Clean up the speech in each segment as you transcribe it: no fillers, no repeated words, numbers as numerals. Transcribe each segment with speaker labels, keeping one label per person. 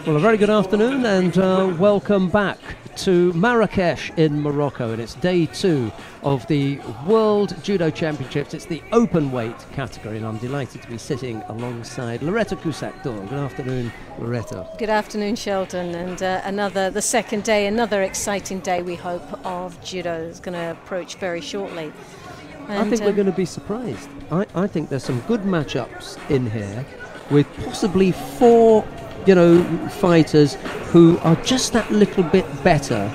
Speaker 1: Well, a very good afternoon and welcome back to Marrakech in Morocco, and it's day 2 of the World Judo Championships. It's the open weight category, and I'm delighted to be sitting alongside Loretta Cusack-Dor. Good afternoon, Loretta.
Speaker 2: Good afternoon, Sheldon, and the second day, another exciting day, we hope, of judo is going to approach very shortly. And
Speaker 1: I think we're going to be surprised. I think there's some good matchups in here with possibly 4 fighters who are just that little bit better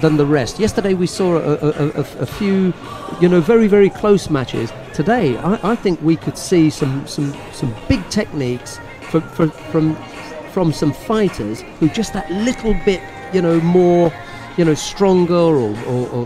Speaker 1: than the rest. Yesterday we saw a few, very, very close matches. Today, I think we could see some big techniques from some fighters who just that little bit, more, stronger or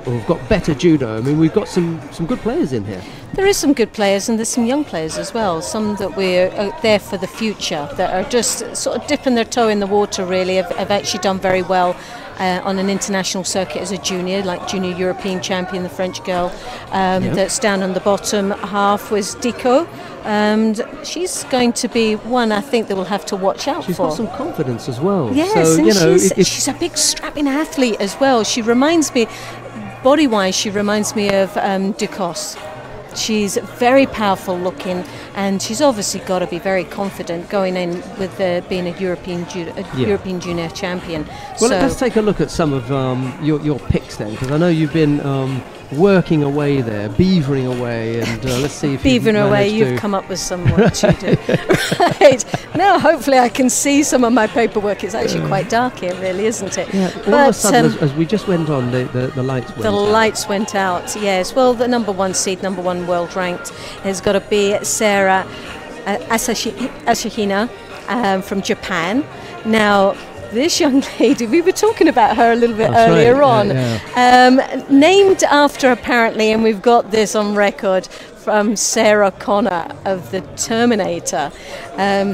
Speaker 1: have got better judo. I mean, we've got some good players in here.
Speaker 2: There is some good players, and there's some young players as well, some that we're there for the future, that are just sort of dipping their toe in the water, really, have actually done very well on an international circuit as a junior, like junior European champion, the French girl that's down on the bottom half was Dicko. And she's going to be one, I think, that we'll have to watch out for.
Speaker 1: She's got some confidence as well.
Speaker 2: Yes, so, and she's a big strapping athlete as well. She reminds me, body-wise, she reminds me of Dicko. She's very powerful looking, and she's obviously got to be very confident going in with being a European junior champion.
Speaker 1: Well, let's take a look at some of your picks then, because I know you've been working away there, beavering away, and let's see if
Speaker 2: beavering away. You've come up with some work to do. Right now, hopefully, I can see some of my paperwork. It's actually quite dark here, really, isn't it?
Speaker 1: Yeah. All of a sudden, as we just went on, the lights went out.
Speaker 2: The lights went out. Yes. Well, the number 1 seed, number 1 world ranked, has got to be Sarah Asahina from Japan. Now, this young lady, we were talking about her a little bit earlier on, named after, apparently, and we've got this on record, from Sarah Connor of the Terminator.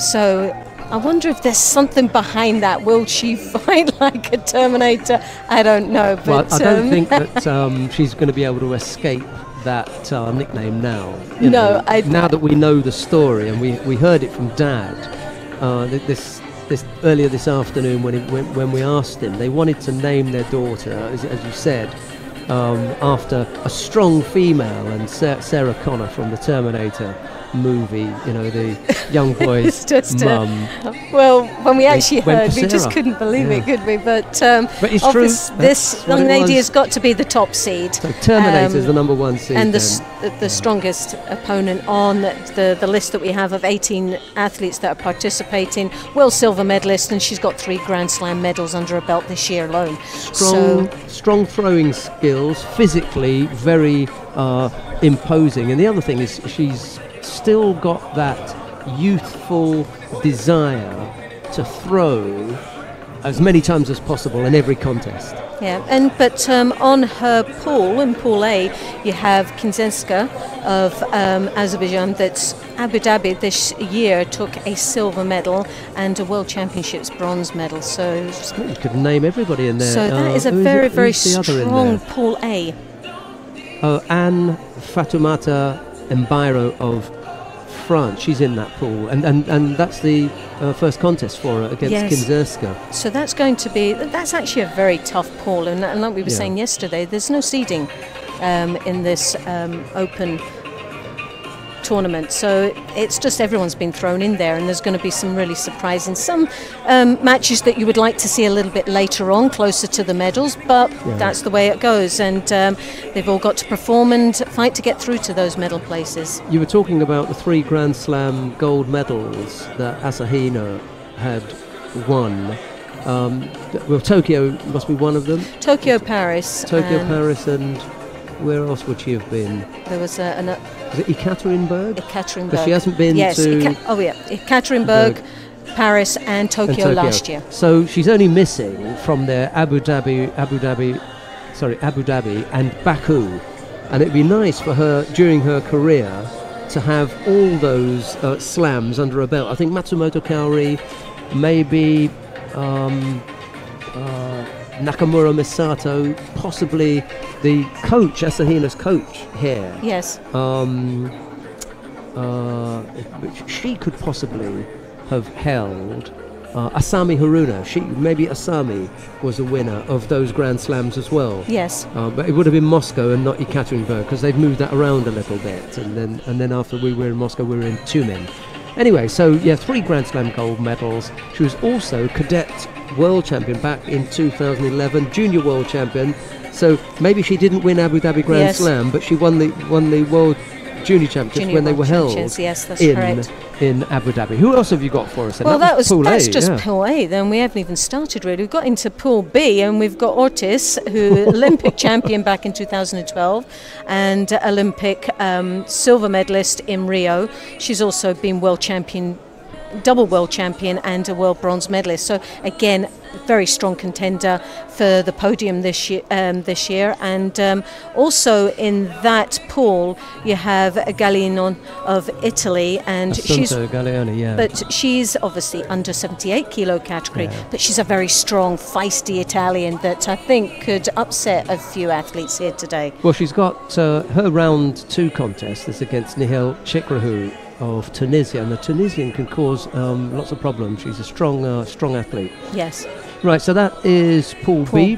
Speaker 2: So I wonder if there's something behind that. Will she fight like a Terminator? I don't know. But
Speaker 1: well, I don't think that she's going to be able to escape that nickname now. Now that we know the story, and we heard it from Dad this earlier this afternoon when we asked him. They wanted to name their daughter, as you said, after a strong female, and Sarah Connor from the Terminator movie, the young boy's mum.
Speaker 2: Well, when we actually heard, we just couldn't believe it, could we? But
Speaker 1: it's true.
Speaker 2: This young lady has got to be the top seed.
Speaker 1: So Terminator is the number 1 seed.
Speaker 2: And the strongest opponent on the list that we have of 18 athletes that are participating. World silver medalist, and she's got 3 Grand Slam medals under her belt this year alone.
Speaker 1: Strong throwing skills, physically very imposing. And the other thing is she's still got that youthful desire to throw as many times as possible in every contest.
Speaker 2: Yeah, but on her pool, in Pool A, you have Kindzerska of Azerbaijan. That's Abu Dhabi this year took a silver medal and a World Championships bronze medal. So
Speaker 1: you could name everybody in there.
Speaker 2: So that is a very, very strong Pool A.
Speaker 1: Anne Fatoumata Bairo of France, she's in that pool, and that's the first contest for her against Kindzerska. So
Speaker 2: that's actually a very tough pool, and like we were saying yesterday, there's no seeding in this open tournament, so it's just everyone's been thrown in there, and there's going to be some really surprising matches that you would like to see a little bit later on, closer to the medals, but that's the way it goes, and they've all got to perform and fight to get through to those medal places.
Speaker 1: You were talking about the 3 Grand Slam gold medals that Asahina had won. Well, Tokyo must be one of them.
Speaker 2: Paris, and
Speaker 1: where else would she have been?
Speaker 2: There was
Speaker 1: is it Ekaterinburg?
Speaker 2: Ekaterinburg.
Speaker 1: But she hasn't been to...
Speaker 2: Ekaterinburg, Paris and Tokyo last year.
Speaker 1: So she's only missing from their Abu Dhabi and Baku. And it'd be nice for her, during her career, to have all those slams under her belt. I think Matsumoto Kaori, maybe Nakamura Misato, possibly the coach, Asahina's coach here.
Speaker 2: Yes.
Speaker 1: Which she could possibly have held Asami Haruna. Maybe Asami was a winner of those Grand Slams as well.
Speaker 2: Yes.
Speaker 1: But it would have been Moscow and not Ekaterinburg, because they've moved that around a little bit. And then after we were in Moscow, we were in Tumen. Anyway, so yeah, 3 Grand Slam gold medals. She was also cadet world champion back in 2011, junior world champion. So maybe she didn't win Abu Dhabi Grand Slam, but she won the World Junior Championships when they were held
Speaker 2: yes, that's correct.
Speaker 1: in Abu Dhabi. Who else have you got for us?
Speaker 2: Well, that's just Pool A. Then we haven't even started really. We've got into Pool B, and we've got Ortiz, who Olympic champion back in 2012, and Olympic silver medalist in Rio. She's also been world champion, double world champion, and a world bronze medalist. So again, very strong contender for the podium this year. And also in that pool, you have a Galeone of Italy, and she's
Speaker 1: Galeone, yeah.
Speaker 2: But she's obviously under 78 kilo category. Yeah. But she's a very strong, feisty Italian that I think could upset a few athletes here today.
Speaker 1: Well, she's got her round 2 contest is against Nihal Shekerova of Tunisia, and the Tunisian can cause lots of problems. She's a strong athlete.
Speaker 2: Yes.
Speaker 1: Right, so that is Pool B.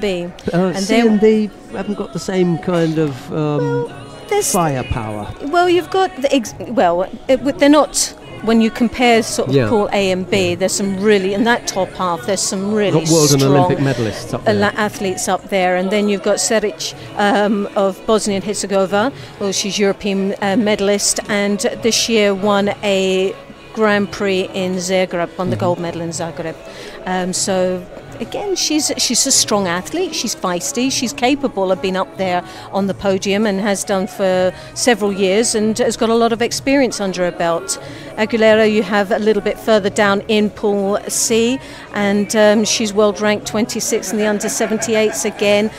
Speaker 2: And
Speaker 1: C and D haven't got the same kind of firepower.
Speaker 2: Well, you've got they're not. When you compare sort of Pool A and B, there's some really, in that top half, there's some really
Speaker 1: world
Speaker 2: strong
Speaker 1: and Olympic medalists up there.
Speaker 2: Athletes up there. And then you've got Ceric of Bosnia and Herzegovina. Well, she's European medalist, and this year won a Grand Prix in Zagreb, won the gold medal in Zagreb. So again, she's a strong athlete. She's feisty. She's capable of being up there on the podium, and has done for several years, and has got a lot of experience under her belt. Aguilar, you have a little bit further down in Pool C, and she's world ranked 26 in the under 78s again.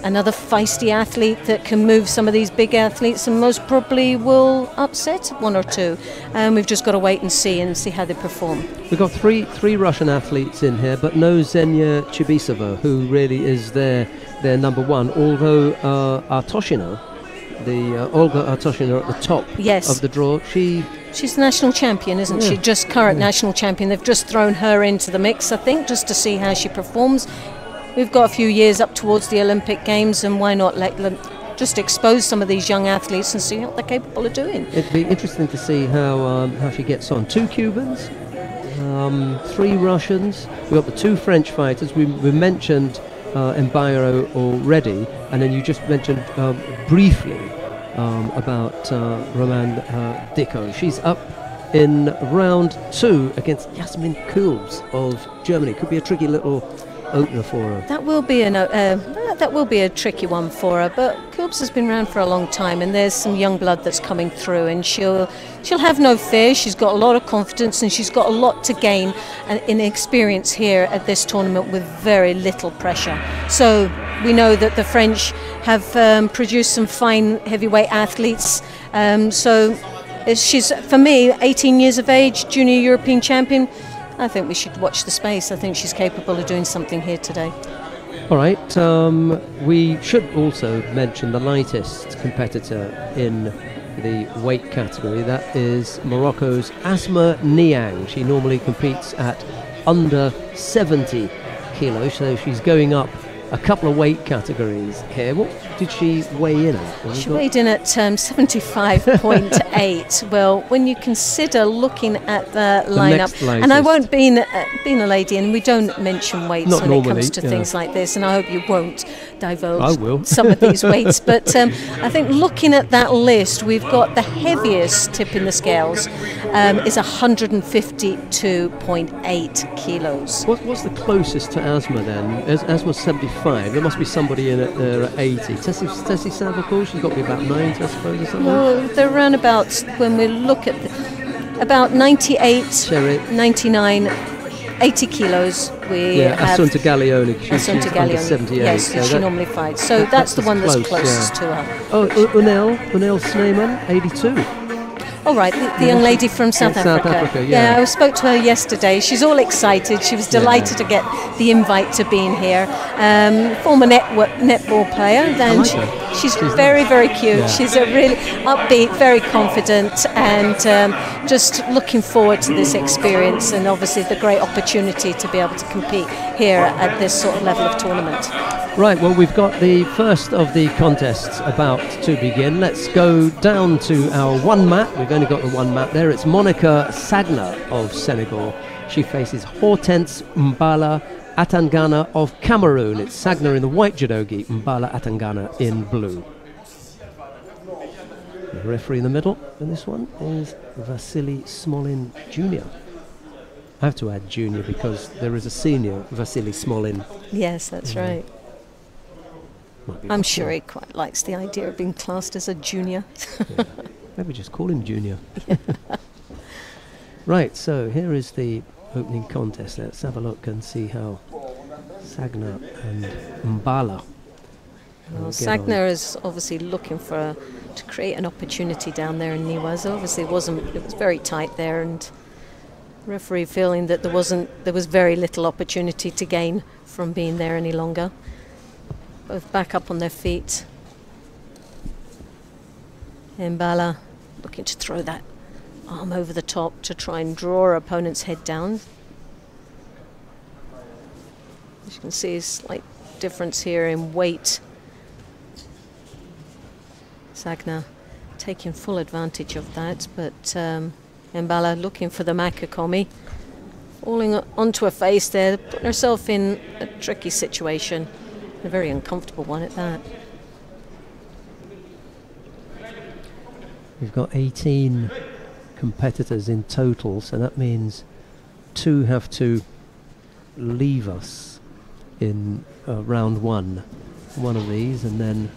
Speaker 2: Another feisty athlete that can move some of these big athletes, and most probably will upset one or two. We've just got to wait and see how they perform. We've
Speaker 1: got three Russian athletes in here, but no Xenia Chibisova, who really is their number one. Although Artoshina, Olga Artoshina at the top of the draw, she's the national champion, isn't she? Just current national champion. They've just thrown her into the mix, I think, just to see how she performs. We've got a few years up towards the Olympic Games, and why not let them just expose some of these young athletes and see what they're capable of doing. It'd be interesting to see how she gets on. 2 Cubans, 3 Russians. We've got the 2 French fighters. We mentioned Bairo already, and then you just mentioned briefly about Roman Dicko. She's up in round 2 against Yasmin Kuhl of Germany. Could be a tricky little opener for her.
Speaker 2: That will be a tricky one for her, but Kuhl has been around for a long time, and there's some young blood that's coming through, and she'll have no fear. She's got a lot of confidence, and she's got a lot to gain in experience here at this tournament with very little pressure. So we know that the French have produced some fine heavyweight athletes. So she's, for me, 18 years of age, junior European champion. I think we should watch the space. I think she's capable of doing something here today.
Speaker 1: All right. We should also mention the lightest competitor in the weight category. That is Morocco's Asma Niang. She normally competes at under 70 kilos, so she's going up a couple of weight categories here. What did she weigh in at?
Speaker 2: She weighed in at 75.8. Well, when you consider looking at the lineup, and I won't, being a lady, and we don't mention weights when it comes to things like this, and I hope you won't divulge some of these weights, but I think looking at that list, we've got the heaviest tip in the scales is 152.8 kilos.
Speaker 1: What's the closest to Asma then? Asma's 75. There must be somebody in it there at 80. Tessie Savelkouls, she's got to be about 90, I suppose, or something.
Speaker 2: Well, they're around about, when we look at about 98,
Speaker 1: Ceric.
Speaker 2: 99, 80 kilos. We have
Speaker 1: Assunta Galeone. She's under 78.
Speaker 2: Yes, so she normally fights. So that's the one that's closest to her.
Speaker 1: Oh, Snyman, Snyman, 82.
Speaker 2: Oh, right, the young lady from South Africa.
Speaker 1: South Africa, yeah.
Speaker 2: I spoke to her yesterday. She's all excited. She was delighted to get the invite to being here. Former netball player. And
Speaker 1: like her.
Speaker 2: she's very, very cute.
Speaker 1: Yeah.
Speaker 2: She's a really upbeat, very confident, and just looking forward to this experience, and obviously the great opportunity to be able to compete here at this sort of level of tournament.
Speaker 1: Right, well, we've got the first of the contests about to begin. Let's go down to our one mat. We've only got the one mat there. It's Monica Sagna of Senegal. She faces Hortense Mballa Atangana of Cameroon. It's Sagna in the white judogi, Mballa Atangana in blue. The referee in the middle in this one is Vasily Smolin Jr. I have to add junior because there is a senior, Vasily Smolin.
Speaker 2: Yes, that's right. I'm sure he quite likes the idea of being classed as a junior.
Speaker 1: Yeah. Maybe just call him junior. Yeah. Right, so here is the opening contest. Let's have a look and see how Sagna and Mballa.
Speaker 2: Well, Sagna is obviously looking to create an opportunity down there in Niwaz. Obviously, it was very tight there, and referee feeling that there was very little opportunity to gain from being there any longer. Both back up on their feet. Mballa looking to throw that arm over the top to try and draw her opponent's head down. As you can see, a slight difference here in weight. Sagna taking full advantage of that, but Mballa looking for the Makakomi, falling onto her face there, putting herself in a tricky situation. A very uncomfortable one at that.
Speaker 1: We've got 18 competitors in total, so that means 2 have to leave us in round 1 of these, and then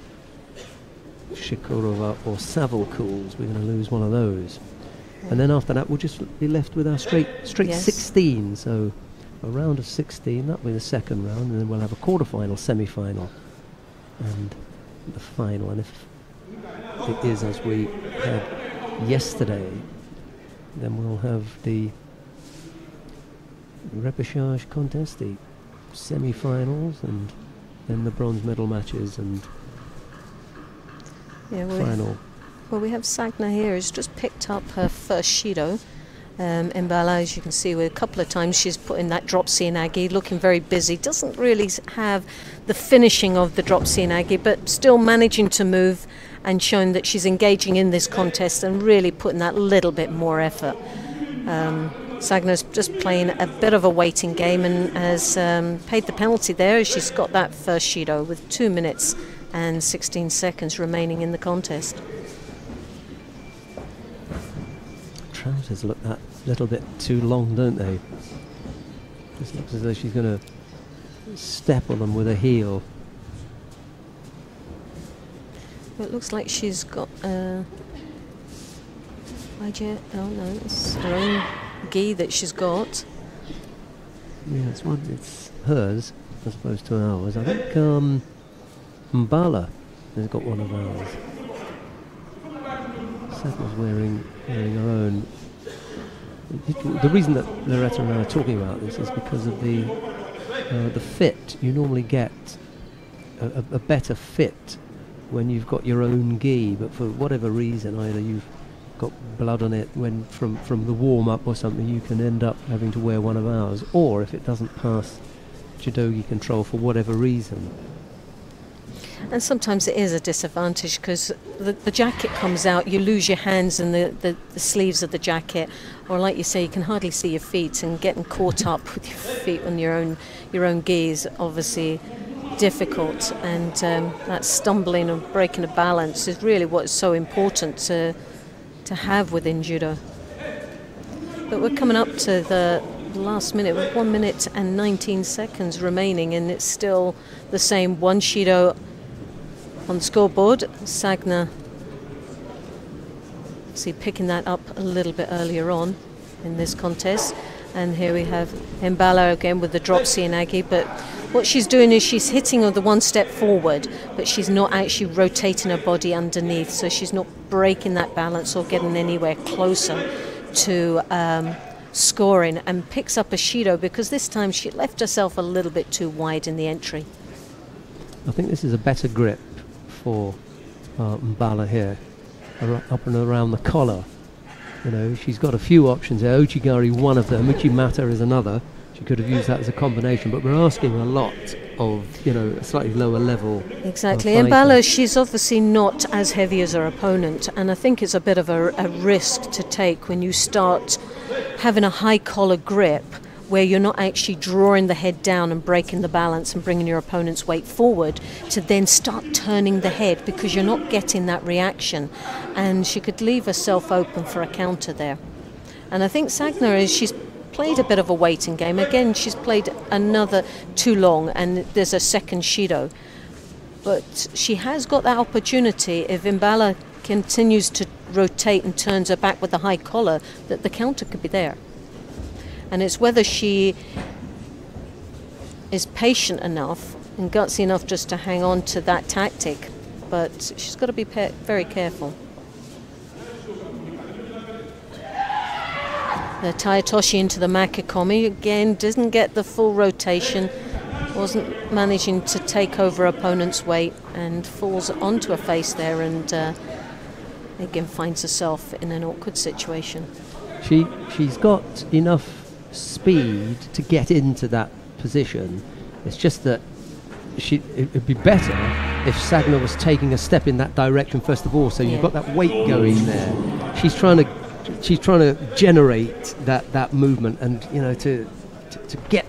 Speaker 1: Shekerova or Savelkouls, we're going to lose one of those. And then after that we'll just be left with our straight
Speaker 2: yes.
Speaker 1: 16, so a round of 16, that'll be the second round, and then we'll have a quarter-final, semi-final, and the final. And if it is as we had yesterday, then we'll have the repechage contest, the semi-finals, and then the bronze medal matches and final.
Speaker 2: Well, we have Sagna here who's just picked up her first Shido. Mballa, as you can see, with a couple of times she's put in that drop Sienagi, looking very busy. Doesn't really have the finishing of the drop Sienagi, but still managing to move and showing that she's engaging in this contest and really putting that little bit more effort. Sagna's just playing a bit of a waiting game and has paid the penalty there. She's got that first Shido with 2 minutes and 16 seconds remaining in the contest.
Speaker 1: Trousers look that little bit too long, don't they? Just looks as though she's going to step on them with a heel.
Speaker 2: Well, it looks like she's got oh no, it's her own gi that she's got.
Speaker 1: Yeah, it's hers as opposed to ours. I think Mballa has got one of ours. Sagna's wearing her own. The reason that Loretta and I are talking about this is because of the fit. You normally get a better fit when you've got your own gi, but for whatever reason, either you've got blood on it from the warm-up or something, you can end up having to wear one of ours, or if it doesn't pass judogi control for whatever reason.
Speaker 2: And sometimes it is a disadvantage because the jacket comes out, you lose your hands in the sleeves of the jacket, or like you say, you can hardly see your feet, and getting caught up with your feet on your own gi is obviously difficult, and that stumbling and breaking a balance is really what is so important to have within judo. But we're coming up to the last minute with 1 minute and 19 seconds remaining, and it's still the same one Shido on the scoreboard. Sagna, see, picking that up a little bit earlier on in this contest. And here we have Mballa again with the drop Sienagi, but what she's doing is she's hitting on the one step forward, but she's not actually rotating her body underneath, so she's not breaking that balance or getting anywhere closer to scoring, and picks up a Shido because this time she left herself a little bit too wide in the entry.
Speaker 1: I think this is a better grip for Mballa here, up and around the collar. You know, she's got a few options there. Ouchigari, one of them. Uchimata is another. She could have used that as a combination, but we're asking a lot of, you know, a slightly lower level.
Speaker 2: Exactly. Mballa, she's obviously not as heavy as her opponent, and I think it's a bit of a risk to take when you start having a high collar grip where you're not actually drawing the head down and breaking the balance and bringing your opponent's weight forward, to then start turning the head because you're not getting that reaction, and she could leave herself open for a counter there. And I think Sagna she's played a bit of a waiting game. Again, she's played another too long, and there's a second Shido. But she has got that opportunity, if Mballa continues to rotate and turns her back with the high collar, that the counter could be there. And it's whether she is patient enough and gutsy enough just to hang on to that tactic. But she's got to be very careful. The Taitoshi into the Makikomi. Again, doesn't get the full rotation. Wasn't managing to take over opponent's weight and falls onto her face there, and again finds herself in an awkward situation.
Speaker 1: She's got enough speed to get into that position. It's just that it would be better if Sagna was taking a step in that direction first of all, so you've got that weight going there. She's trying to generate that movement, and you know, to get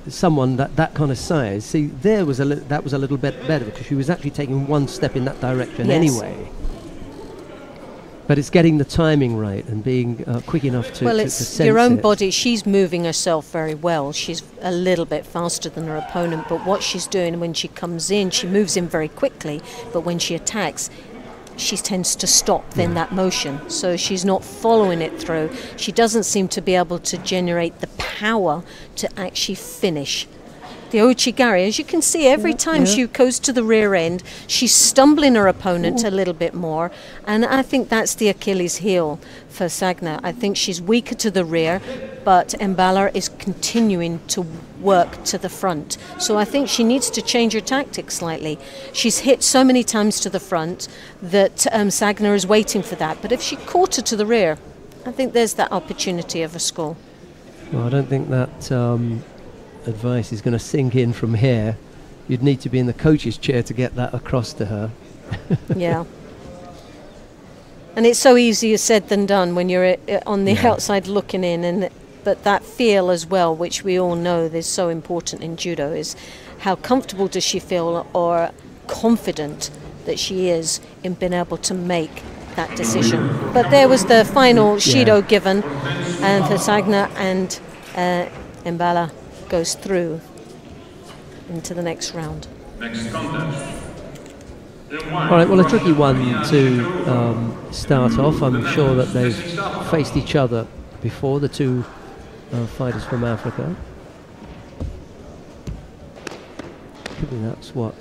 Speaker 1: someone that kind of size. See, that was a little bit better because she was actually taking one step in that direction anyway. But it's getting the timing right and being quick enough to
Speaker 2: it's
Speaker 1: sense
Speaker 2: your own
Speaker 1: it.
Speaker 2: body. She's moving herself very well. She's a little bit faster than her opponent, but what she's doing when she comes in, she moves in very quickly, but when she attacks, she tends to stop then that motion. So she's not following it through. She doesn't seem to be able to generate the power to actually finish. The Ouchigari, as you can see, every time she goes to the rear end, she's stumbling her opponent a little bit more. And I think that's the Achilles heel for Sagna. I think she's weaker to the rear, but Mballa is continuing to work to the front. So I think she needs to change her tactics slightly. She's hit so many times to the front that Sagna is waiting for that. But if she caught her to the rear, I think there's that opportunity of a score.
Speaker 1: Well, I don't think that advice is going to sink in from here. You'd need to be in the coach's chair to get that across to her.
Speaker 2: Yeah. And it's so easier said than done when you're on the outside looking in, but that feel as well, which we all know is so important in judo, is how comfortable does she feel or confident that she is in being able to make that decision. But there was the final Shido given, and for Sagna, and Mballa goes through into the next round.
Speaker 3: Next contest.
Speaker 1: All right, well, a tricky one to start off. I'm sure that they've faced each other before, the two fighters from Africa. Maybe that's what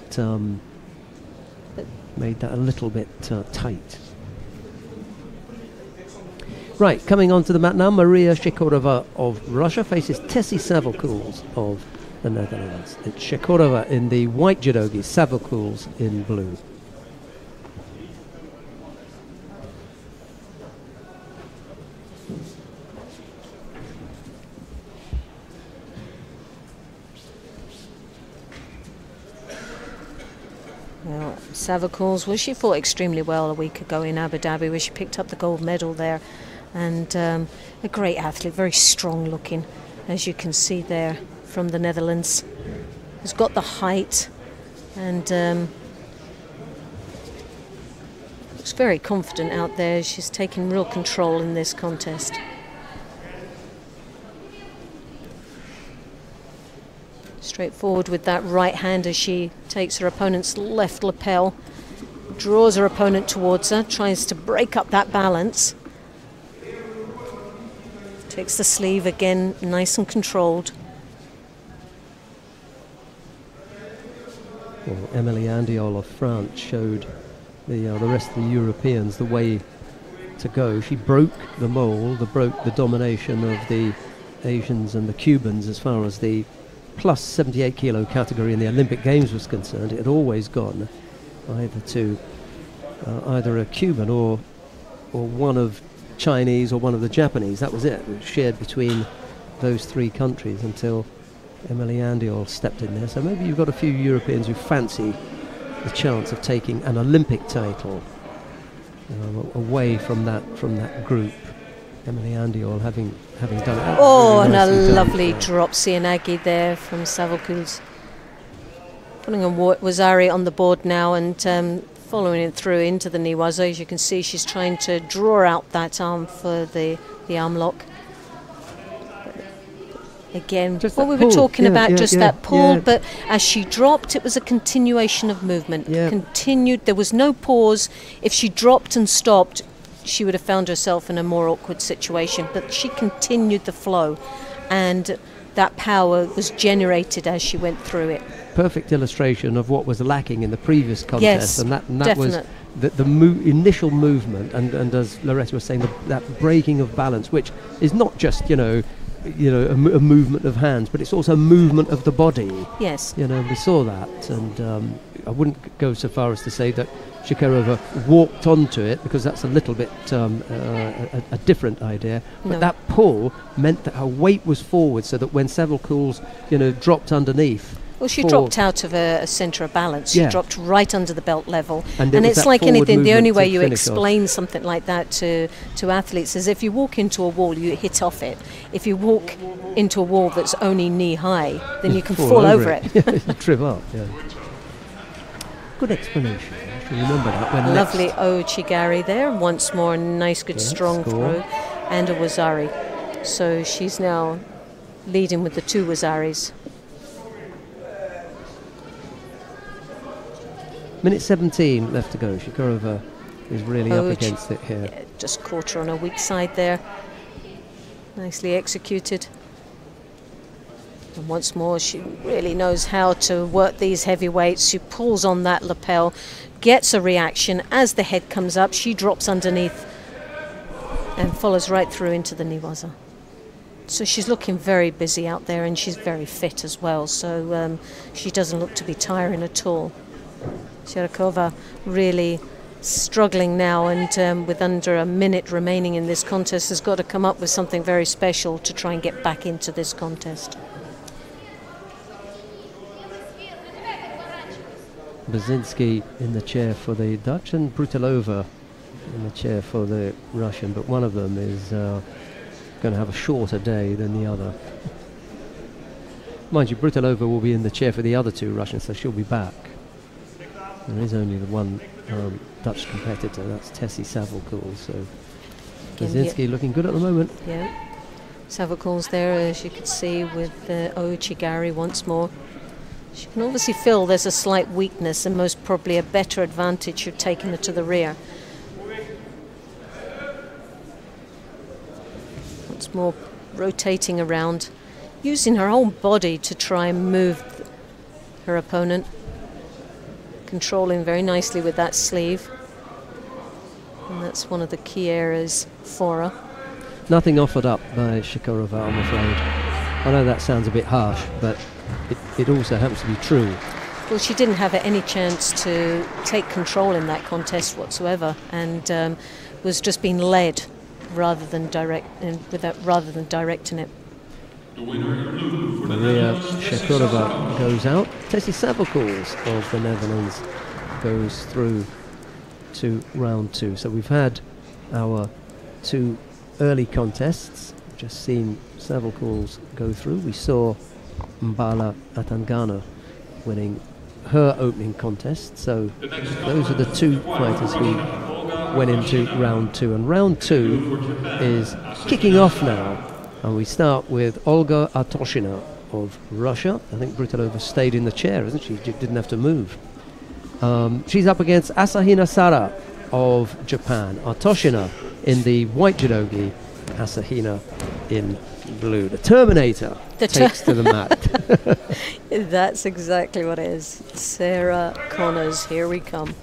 Speaker 1: made that a little bit tight. Right, coming on to the mat now, Maria Shekerova of Russia faces Tessie Savelkouls of the Netherlands. It's Shekerova in the white judogi, Savelkouls in blue.
Speaker 2: Well, Savelkouls, well, she fought extremely well a week ago in Abu Dhabi, where she picked up the gold medal there. And a great athlete, very strong looking, as you can see there, from the Netherlands. Has got the height and looks very confident out there. She's taking real control in this contest. Straightforward with that right hand as she takes her opponent's left lapel, draws her opponent towards her, tries to break up that balance. Takes the sleeve again, nice and controlled.
Speaker 1: Well, Emilie Andiol of France showed the rest of the Europeans the way to go. She broke the mold, broke the domination of the Asians and the Cubans as far as the plus 78 kilo category in the Olympic Games was concerned. It had always gone either to either a Cuban or one of Chinese or one of the Japanese. That was it. It was shared between those three countries until Emilie Andiol stepped in there. So maybe you've got a few Europeans who fancy the chance of taking an Olympic title away from that group. Emilie Andiol having done it.
Speaker 2: Oh, and a lovely drop Sienagi there from Savelkouls. Putting a Wazari on the board now and following it through into the Niwaza. As you can see, she's trying to draw out that arm for the arm lock. Again,
Speaker 1: just
Speaker 2: what we
Speaker 1: were
Speaker 2: talking about, that pull,
Speaker 1: yeah.
Speaker 2: But as she dropped, it was a continuation of movement. Continued, there was no pause. If she dropped and stopped, she would have found herself in a more awkward situation. But she continued the flow, and that power was generated as she went through it.
Speaker 1: Perfect illustration of what was lacking in the previous contest,
Speaker 2: yes,
Speaker 1: and that was the initial movement, and as Loretta was saying, that breaking of balance, which is not just a movement of hands, but it's also a movement of the body.
Speaker 2: Yes.
Speaker 1: We saw that, and I wouldn't go so far as to say that Shekerova walked onto it, because that's a little bit a different idea. But that pull meant that her weight was forward, so that when Savelkouls, dropped underneath.
Speaker 2: Well, she dropped out of a centre of balance. She dropped right under the belt level. And it's like anything, the only way you explain something like that to athletes is if you walk into a wall, you hit off it. If you walk into a wall that's only knee high, then you can fall over it.
Speaker 1: You trip up, yeah. Good explanation. I should remember that.
Speaker 2: Lovely Ochigari there. Once more, nice, good, strong throw. And a Wazari. So she's now leading with the two Wazaris.
Speaker 1: Minute 17 left to go. Shekerova is really up against it here.
Speaker 2: Yeah, just caught her on her weak side there. Nicely executed. And once more, she really knows how to work these heavyweights. She pulls on that lapel, gets a reaction. As the head comes up, she drops underneath and follows right through into the Niwaza. So she's looking very busy out there, and she's very fit as well. So she doesn't look to be tiring at all. Shekerova really struggling now, and with under a minute remaining in this contest, has got to come up with something very special to try and get back into this contest.
Speaker 1: Brzezinski in the chair for the Dutch, and Brutilova in the chair for the Russian, but one of them is going to have a shorter day than the other. Mind you, Brutilova will be in the chair for the other two Russians, so she'll be back. There is only the one Dutch competitor, that's Tessie Savelkouls. So Brzezinski looking good at the moment.
Speaker 2: Yeah, Savelkouls there, as you could see, with Ochigari once more. She can obviously feel there's a slight weakness, and most probably a better advantage of taking her to the rear. Once more rotating around, using her whole body to try and move her opponent. Controlling very nicely with that sleeve, and that's one of the key areas for her.
Speaker 1: Nothing offered up by Shekerova, I'm afraid. I know that sounds a bit harsh, but it also happens to be true.
Speaker 2: Well, she didn't have any chance to take control in that contest whatsoever, and was just being led rather than directing it.
Speaker 1: Maria Shekerova goes out. Tessie Savelkouls of the Netherlands goes through to round two. So we've had our two early contests. We've just seen Savelkouls go through. We saw Mballa Atangana winning her opening contest. So those are the two fighters who went into round two. And round two is kicking off now. And we start with Olga Artoshina of Russia. I think Brutilova stayed in the chair, isn't she? She didn't have to move. She's up against Asahina Sara of Japan. Artoshina in the white judogi, Asahina in Blue, the Terminator, takes to the mat.
Speaker 2: That's exactly what it is. Sarah Connors, here we come.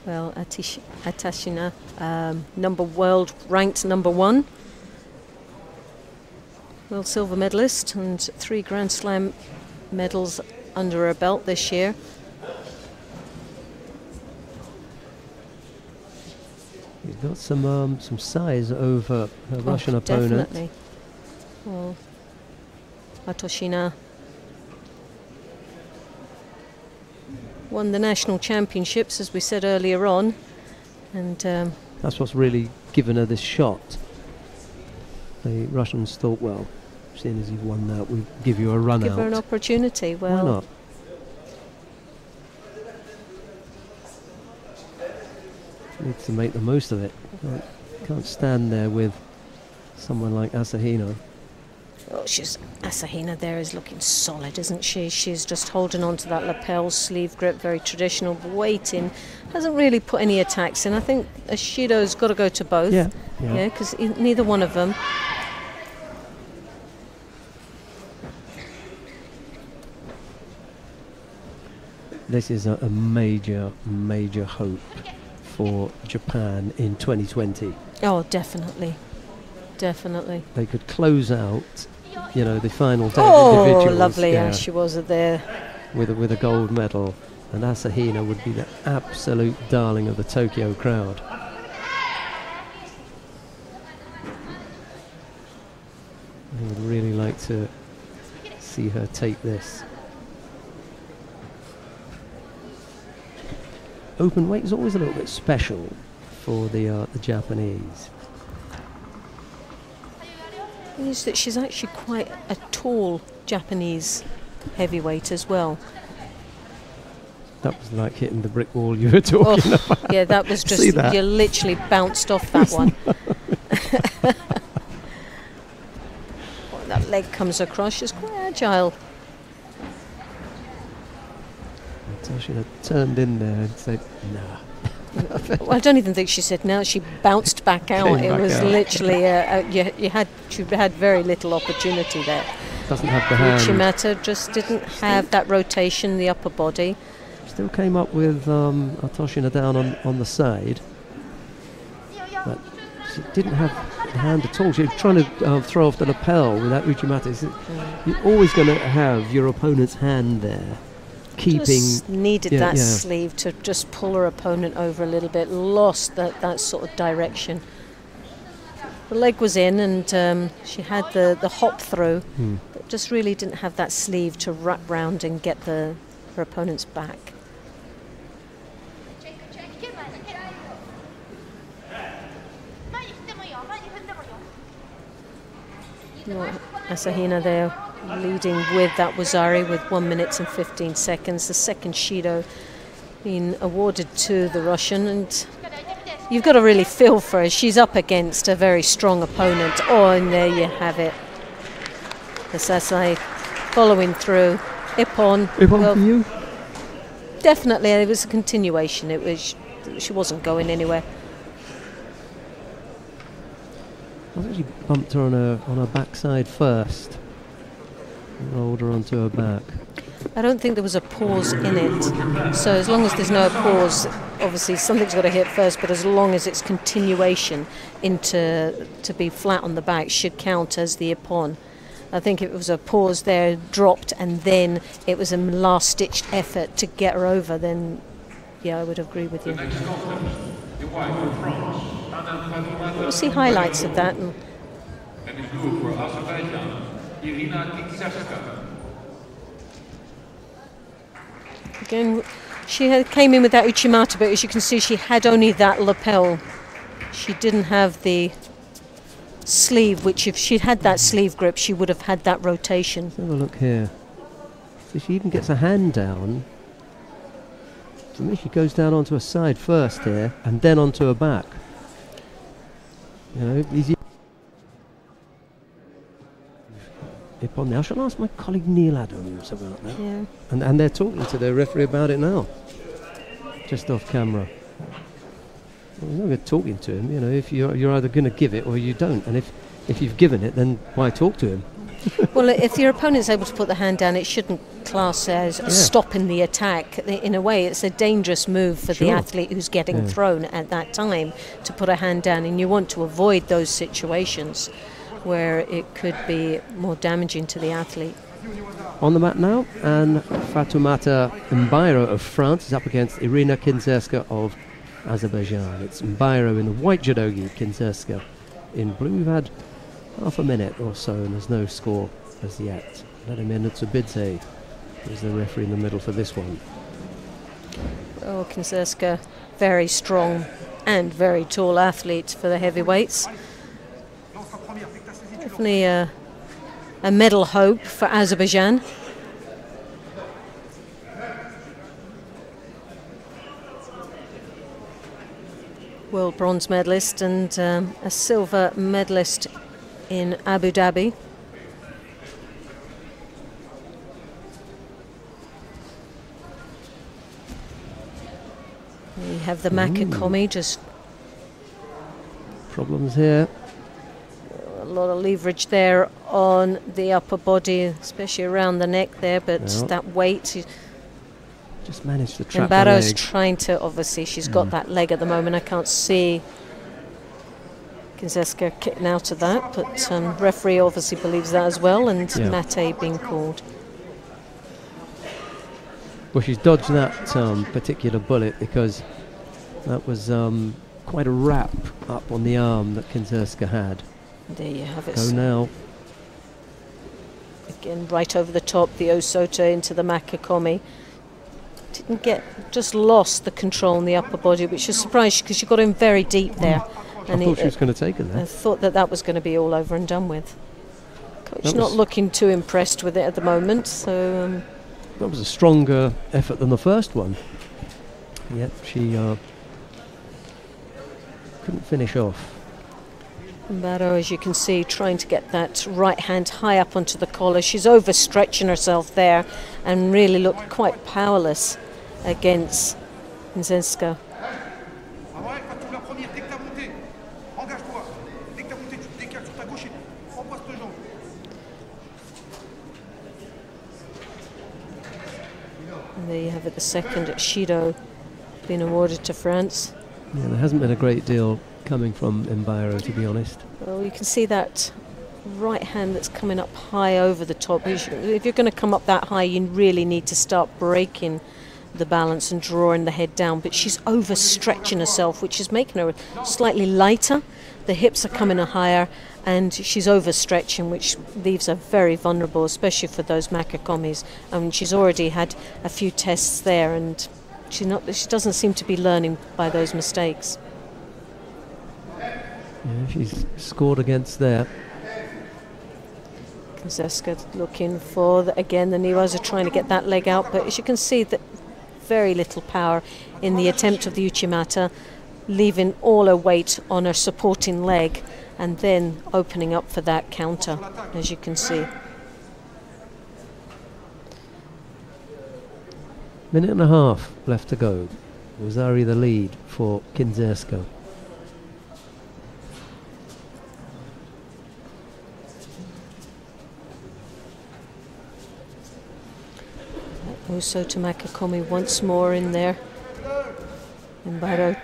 Speaker 2: Well, Artoshina, ranked number 1. World silver medalist and 3 Grand Slam medals under her belt this year.
Speaker 1: He's got some size over her Russian opponent.
Speaker 2: Definitely. Well, Artoshina won the national championships, as we said earlier on, and
Speaker 1: that's what's really given her this shot. The Russians thought, well, seeing as you've won that, we'll give you a run
Speaker 2: give
Speaker 1: out.
Speaker 2: her an opportunity. Well,
Speaker 1: why not? Needs to make the most of it. Can't stand there with someone like Asahina.
Speaker 2: Oh, Asahina there is looking solid, isn't she? She's just holding on to that lapel, sleeve grip, very traditional, waiting. Hasn't really put any attacks in. I think Shido's got to go to both.
Speaker 1: Yeah,
Speaker 2: because neither one of them.
Speaker 1: This is a major, major hope for Japan in 2020.
Speaker 2: Oh, definitely. Definitely.
Speaker 1: They could close out, the final day
Speaker 2: of
Speaker 1: of individuals.
Speaker 2: Lovely, she was there.
Speaker 1: With a gold medal. And Asahina would be the absolute darling of the Tokyo crowd. I would really like to see her take this. Open weight is always a little bit special for the Japanese.
Speaker 2: Is that she's actually quite a tall Japanese heavyweight as well.
Speaker 1: That was like hitting the brick wall you were talking about.
Speaker 2: Yeah, that was just, you literally bounced off that one. That leg comes across, she's quite agile.
Speaker 1: Artoshina turned in there and said, nah.
Speaker 2: Well, I don't even think she said no. She bounced back out. It was literally she had very little opportunity there.
Speaker 1: Doesn't have the hand.
Speaker 2: Uchimata just didn't have that rotation, the upper body.
Speaker 1: Still came up with Artoshina down on the side, but she didn't have the hand at all. She was trying to throw off the lapel with that Uchimata. You're always going to have your opponent's hand there.
Speaker 2: Just needed that sleeve to just pull her opponent over a little bit, lost that sort of direction. The leg was in and she had the hop through, but just really didn't have that sleeve to wrap round and get her opponent's back. Asahina there leading with that Wazari with 1 minute and 15 seconds. The second Shido being awarded to the Russian, and you've got to really feel for her. She's up against a very strong opponent. Oh, and there you have it. The Sasai following through. Ippon
Speaker 1: for you?
Speaker 2: Definitely, it was a continuation. She wasn't going anywhere.
Speaker 1: I think she bumped her on her backside first. Rolled her onto her back.
Speaker 2: I don't think there was a pause in it. So as long as there's no pause, obviously something's got to hit first, but as long as it's continuation to be flat on the back should count as the ippon. I think if it was a pause there, dropped, and then it was a last-ditched effort to get her over, then yeah, I would agree with you. We'll see highlights of that. Again, she came in with that Uchimata, but as you can see, she had only that lapel. She didn't have the sleeve, which if she'd had that sleeve grip, she would have had that rotation.
Speaker 1: Let's have a look here. So she even gets a hand down. To me, she goes down onto her side first here, and then onto her back. Easy. Upon there. I shall ask my colleague Neil Adams about that.
Speaker 2: Yeah.
Speaker 1: And they're talking to their referee about it now, just off camera. Well, there's no good talking to him. You know, if you're either going to give it or you don't. And if you've given it, then why talk to him?
Speaker 2: Well, if your opponent's able to put the hand down, it shouldn't class as stopping the attack. In a way, it's a dangerous move for the athlete who's getting thrown at that time to put a hand down, and you want to avoid those situations where it could be more damaging to the athlete.
Speaker 1: On the mat now, and Fatoumata Bairo of France is up against Irina Kindzerska of Azerbaijan. It's Bairo in the white judogi, Kindzerska in blue. We've had half a minute or so and there's no score as yet. Vladimir Nutsubidze is the referee in the middle for this one.
Speaker 2: Oh, Kindzerska, very strong and very tall athlete for the heavyweights. Definitely a medal hope for Azerbaijan. World bronze medalist and a silver medalist in Abu Dhabi. We have the Makakomi, just
Speaker 1: problems here.
Speaker 2: A lot of leverage there on the upper body, especially around the neck there, but that weight.
Speaker 1: Just managed to trap the
Speaker 2: Mbara's
Speaker 1: leg.
Speaker 2: trying to, obviously, she's got that leg at the moment. I can't see Kindzerska kicking out of that, but referee obviously believes that as well, and mate being called.
Speaker 1: Well, she's dodged that particular bullet because that was quite a wrap up on the arm that Kindzerska had.
Speaker 2: There you have it.
Speaker 1: Go now.
Speaker 2: Again, right over the top, the Osota into the Makakomi. Didn't get, just lost the control in the upper body, which is surprised because she got in very deep there.
Speaker 1: And I thought she was going to take it there.
Speaker 2: I thought that was going to be all over and done with. Coach not looking too impressed with it at the moment, so...
Speaker 1: that was a stronger effort than the first one. Yet she couldn't finish off.
Speaker 2: Bairo, as you can see, trying to get that right hand high up onto the collar. She's overstretching herself there and really looked quite powerless against Kindzerska. And there you have it, the second at Judo being awarded to France.
Speaker 1: Yeah, there hasn't been a great deal coming from Bairo, to be honest.
Speaker 2: Well, you can see that right hand that's coming up high over the top. If you're going to come up that high, you really need to start breaking the balance and drawing the head down. But she's overstretching herself, which is making her slightly lighter. The hips are coming higher, and she's overstretching, which leaves her very vulnerable, especially for those Makakomis. She's already had a few tests there, and she doesn't seem to be learning by those mistakes.
Speaker 1: Yeah, she's scored against there.
Speaker 2: Kindzerska looking for, again, the Niwas are trying to get that leg out, but as you can see, that very little power in the attempt of the Uchimata, leaving all her weight on her supporting leg and then opening up for that counter, as you can see.
Speaker 1: Minute and a half left to go. Wazari the lead for Kindzerska.
Speaker 2: Also to Makakomi once more in there. And Bairo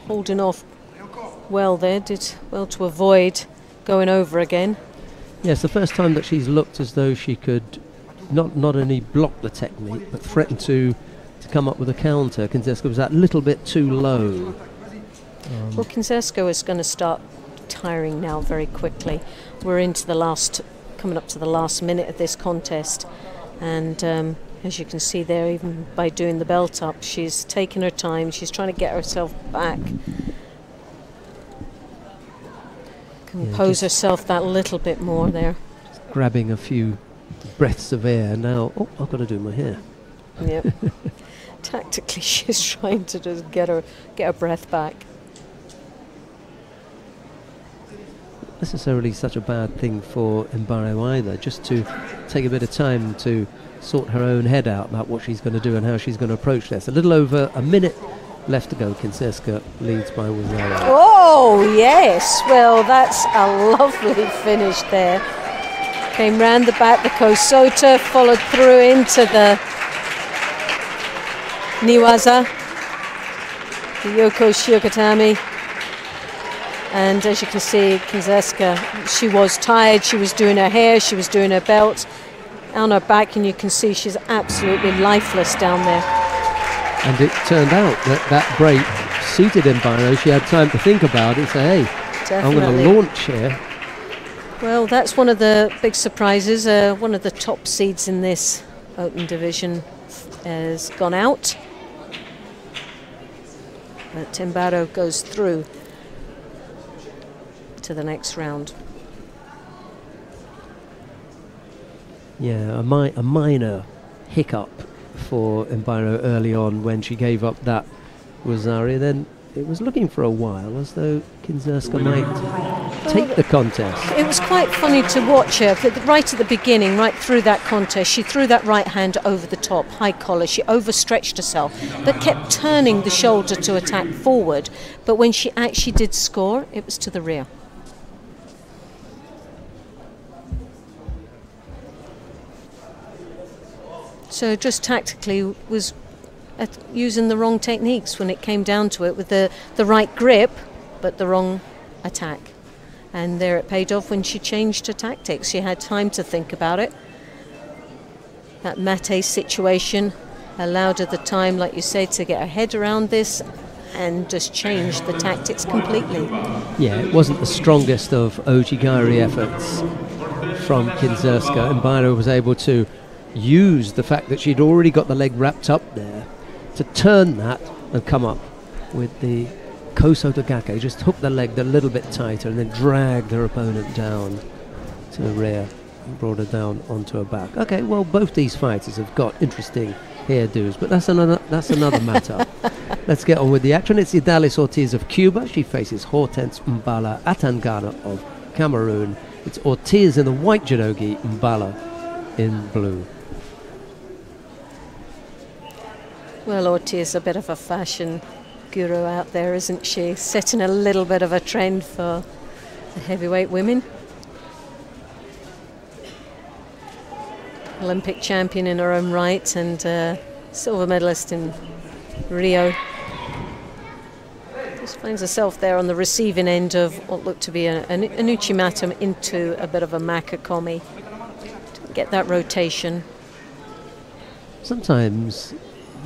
Speaker 2: holding off well there, did well to avoid going over again.
Speaker 1: Yes, the first time that she's looked as though she could not only block the technique but threaten to come up with a counter. Kindzerska was that little bit too low.
Speaker 2: Well, Kindzerska is going to start tiring now very quickly. We're into coming up to the last minute of this contest, and as you can see there, even by doing the belt up, she's taking her time. She's trying to get herself back, compose herself that little bit more there.
Speaker 1: Just grabbing a few breaths of air now. Oh, I've got to do my hair.
Speaker 2: Yep. Tactically, she's trying to just get her breath back.
Speaker 1: Not necessarily such a bad thing for Bairo either, just to take a bit of time to sort her own head out about what she's going to do and how she's going to approach this. A little over a minute left to go. Kindzerska leads by Wazaria.
Speaker 2: Oh, yes. Well, that's a lovely finish there. Came round the back, the Kosota, followed through into the Niwaza, the Yoko Shiokatami. And as you can see, Kindzerska, she was tired, she was doing her hair, she was doing her belt on her back, and you can see she's absolutely lifeless down there.
Speaker 1: And it turned out that that break suited Bairo. She had time to think about it and say, hey,
Speaker 2: Definitely.
Speaker 1: I'm going to launch here.
Speaker 2: Well, that's one of the big surprises. One of the top seeds in this open division has gone out. But Bairo goes through to the next round.
Speaker 1: Yeah, a minor hiccup for Bairo early on when she gave up that Wazaria. Then it was looking for a while as though Kindzerska might take the contest.
Speaker 2: It was quite funny to watch her. Right at the beginning, right through that contest, she threw that right hand over the top, high collar. She overstretched herself, but kept turning the shoulder to attack forward. But when she actually did score, it was to the rear. So just tactically was using the wrong techniques when it came down to it, with the right grip but the wrong attack. And there it paid off when she changed her tactics. She had time to think about it. That mate situation allowed her the time, like you say, to get her head around this and just change the tactics completely.
Speaker 1: Yeah, it wasn't the strongest of Ojigari efforts from Kindzerska, and Bairo was able to use the fact that she'd already got the leg wrapped up there to turn that and come up with the Kosoto Gake, just hook the leg a little bit tighter and then drag her opponent down to the rear and brought her down onto her back. Okay, well, both these fighters have got interesting hairdos, but that's another matter. Let's get on with the action. It's Idalis Ortiz of Cuba. She faces Hortense Mballa Atangana of Cameroon. It's Ortiz in the white judogi, Mballa in blue.
Speaker 2: Well, Ortiz, a bit of a fashion guru out there, isn't she? Setting a little bit of a trend for the heavyweight women. Olympic champion in her own right and silver medalist in Rio. Just finds herself there on the receiving end of what looked to be an Uchimatum into a bit of a Makakomi. To get that rotation.
Speaker 1: Sometimes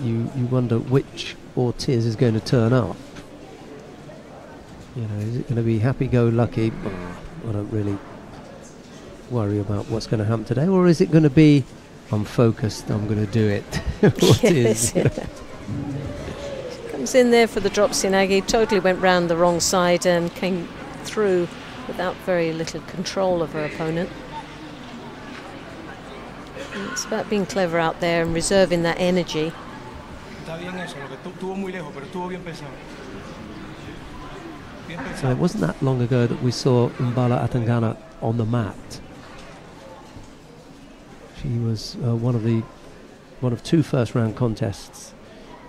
Speaker 1: you wonder which Ortiz is going to turn up. You know, is it going to be happy-go-lucky? I don't really worry about what's going to happen today, or is it going to be, I'm focused, I'm going to do it?
Speaker 2: Yes. Comes in there for the drop Sinagi, totally went round the wrong side and came through without very little control of her opponent. And it's about being clever out there and reserving that energy.
Speaker 1: So it wasn't that long ago that we saw Mballa Atangana on the mat. She was one of two first round contests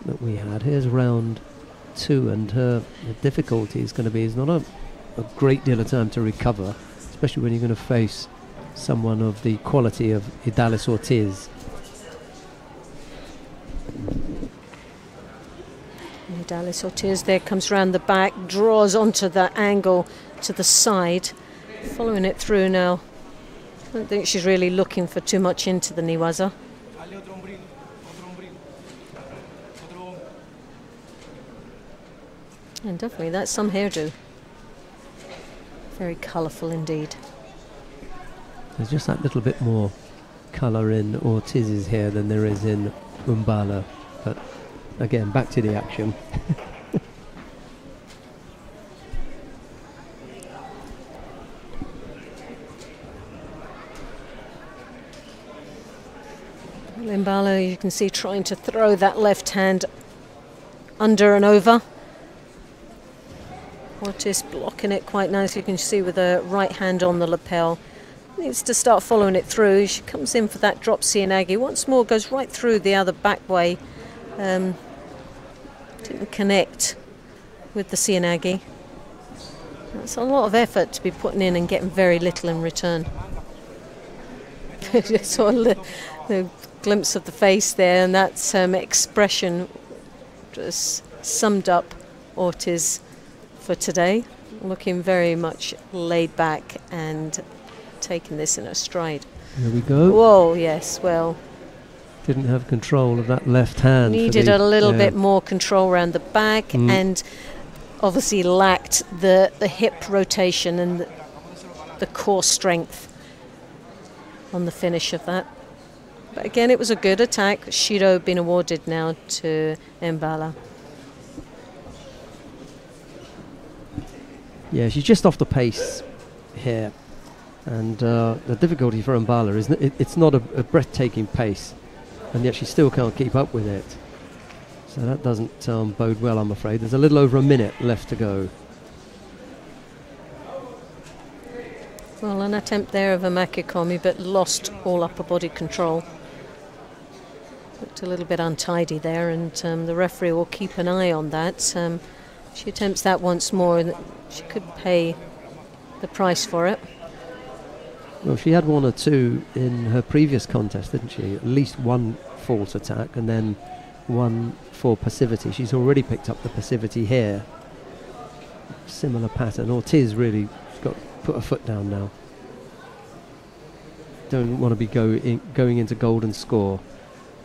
Speaker 1: that we had. Here's round two, and the difficulty is going to be not a great deal of time to recover, especially when you're going to face someone of the quality of Idalis Ortiz.
Speaker 2: Idalis Ortiz there comes round the back, draws onto that angle to the side, following it through now. I don't think she's really looking for too much into the Niwaza. And definitely that's some hairdo. Very colourful indeed.
Speaker 1: There's just that little bit more colour in Ortiz's hair than there is in Mballa, but again, back to the action.
Speaker 2: Mballa, you can see, trying to throw that left hand under and over. Ortiz blocking it quite nicely. You can see with the right hand on the lapel. Needs to start following it through. She comes in for that drop Sianagi. Once more goes right through the other back way to Didn't connect with the Sianagi. That's a lot of effort to be putting in and getting very little in return. Just saw the glimpse of the face there, and that expression just summed up Ortiz for today. Looking very much laid back and taking this in a stride.
Speaker 1: There we go.
Speaker 2: Whoa, yes, well.
Speaker 1: Didn't have control of that left hand.
Speaker 2: Needed a little bit more control around the back, and obviously lacked the hip rotation and the core strength on the finish of that. But again, it was a good attack. Judo being awarded now to Mballa.
Speaker 1: Yeah, she's just off the pace here. And the difficulty for Mballa is it's not a breathtaking pace, and yet she still can't keep up with it. So that doesn't bode well, I'm afraid. There's a little over a minute left to go.
Speaker 2: Well, an attempt there of a makikomi, but lost all upper body control. Looked a little bit untidy there, and the referee will keep an eye on that. She attempts that once more, and she could pay the price for it.
Speaker 1: Well, she had one or two in her previous contest, didn't she? At least one false attack and then one for passivity. She's already picked up the passivity here. Similar pattern. Ortiz really got to put her foot down now. Don't want to be going into golden score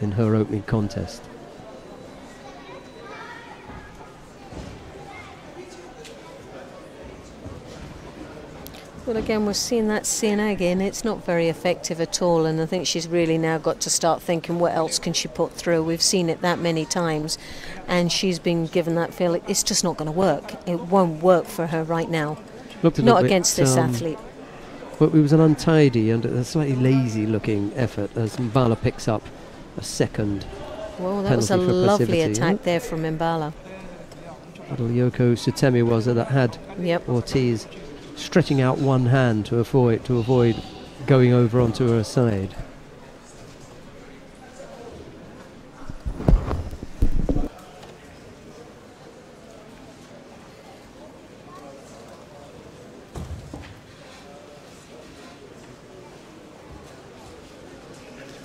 Speaker 1: in her opening contest.
Speaker 2: Well, again, we're seeing that Sianagi, and it's not very effective at all, and I think she's really now got to start thinking what else can she put through. We've seen it that many times, and she's been given that feeling it's just not going to work. It won't work for her right now. Not against this athlete.
Speaker 1: But it was an untidy and a slightly lazy looking effort as Mballa picks up a second.
Speaker 2: Well, that was a lovely attack there from Mballa.
Speaker 1: Yoko Sutemi was that had Ortiz stretching out one hand to avoid going over onto her side.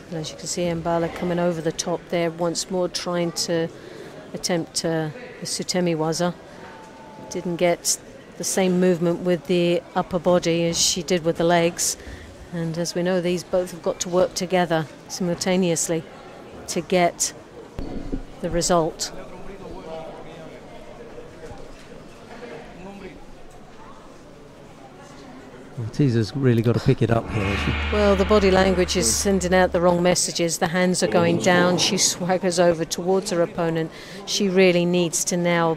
Speaker 2: And as you can see, Mballa coming over the top there once more, trying to attempt the Sutemi waza. Didn't get the same movement with the upper body as she did with the legs, and as we know, these both have got to work together simultaneously to get the result.
Speaker 1: Ortiz has really got to pick it up here.
Speaker 2: Well, the body language is sending out the wrong messages. The hands are going down. She swaggers over towards her opponent. She really needs to now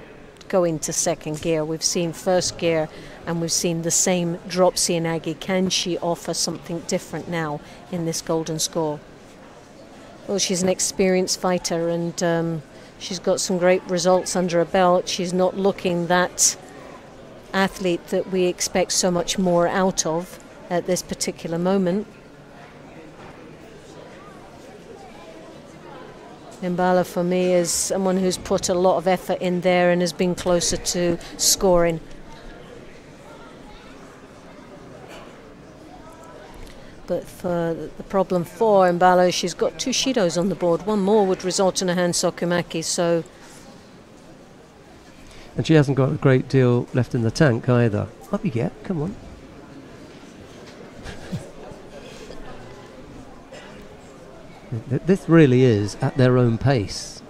Speaker 2: go into second gear. We've seen first gear and we've seen the same drop Sianagi. Can she offer something different now in this golden score? Well, she's an experienced fighter, and she's got some great results under her belt. She's not looking that athlete that we expect so much more out of at this particular moment. Mballa, for me, is someone who's put a lot of effort in there and has been closer to scoring. But for the problem for Mballa, she's got two Shidos on the board. One more would result in a hand sokumaki, so...
Speaker 1: And she hasn't got a great deal left in the tank either. Up you get, come on. This really is at their own pace.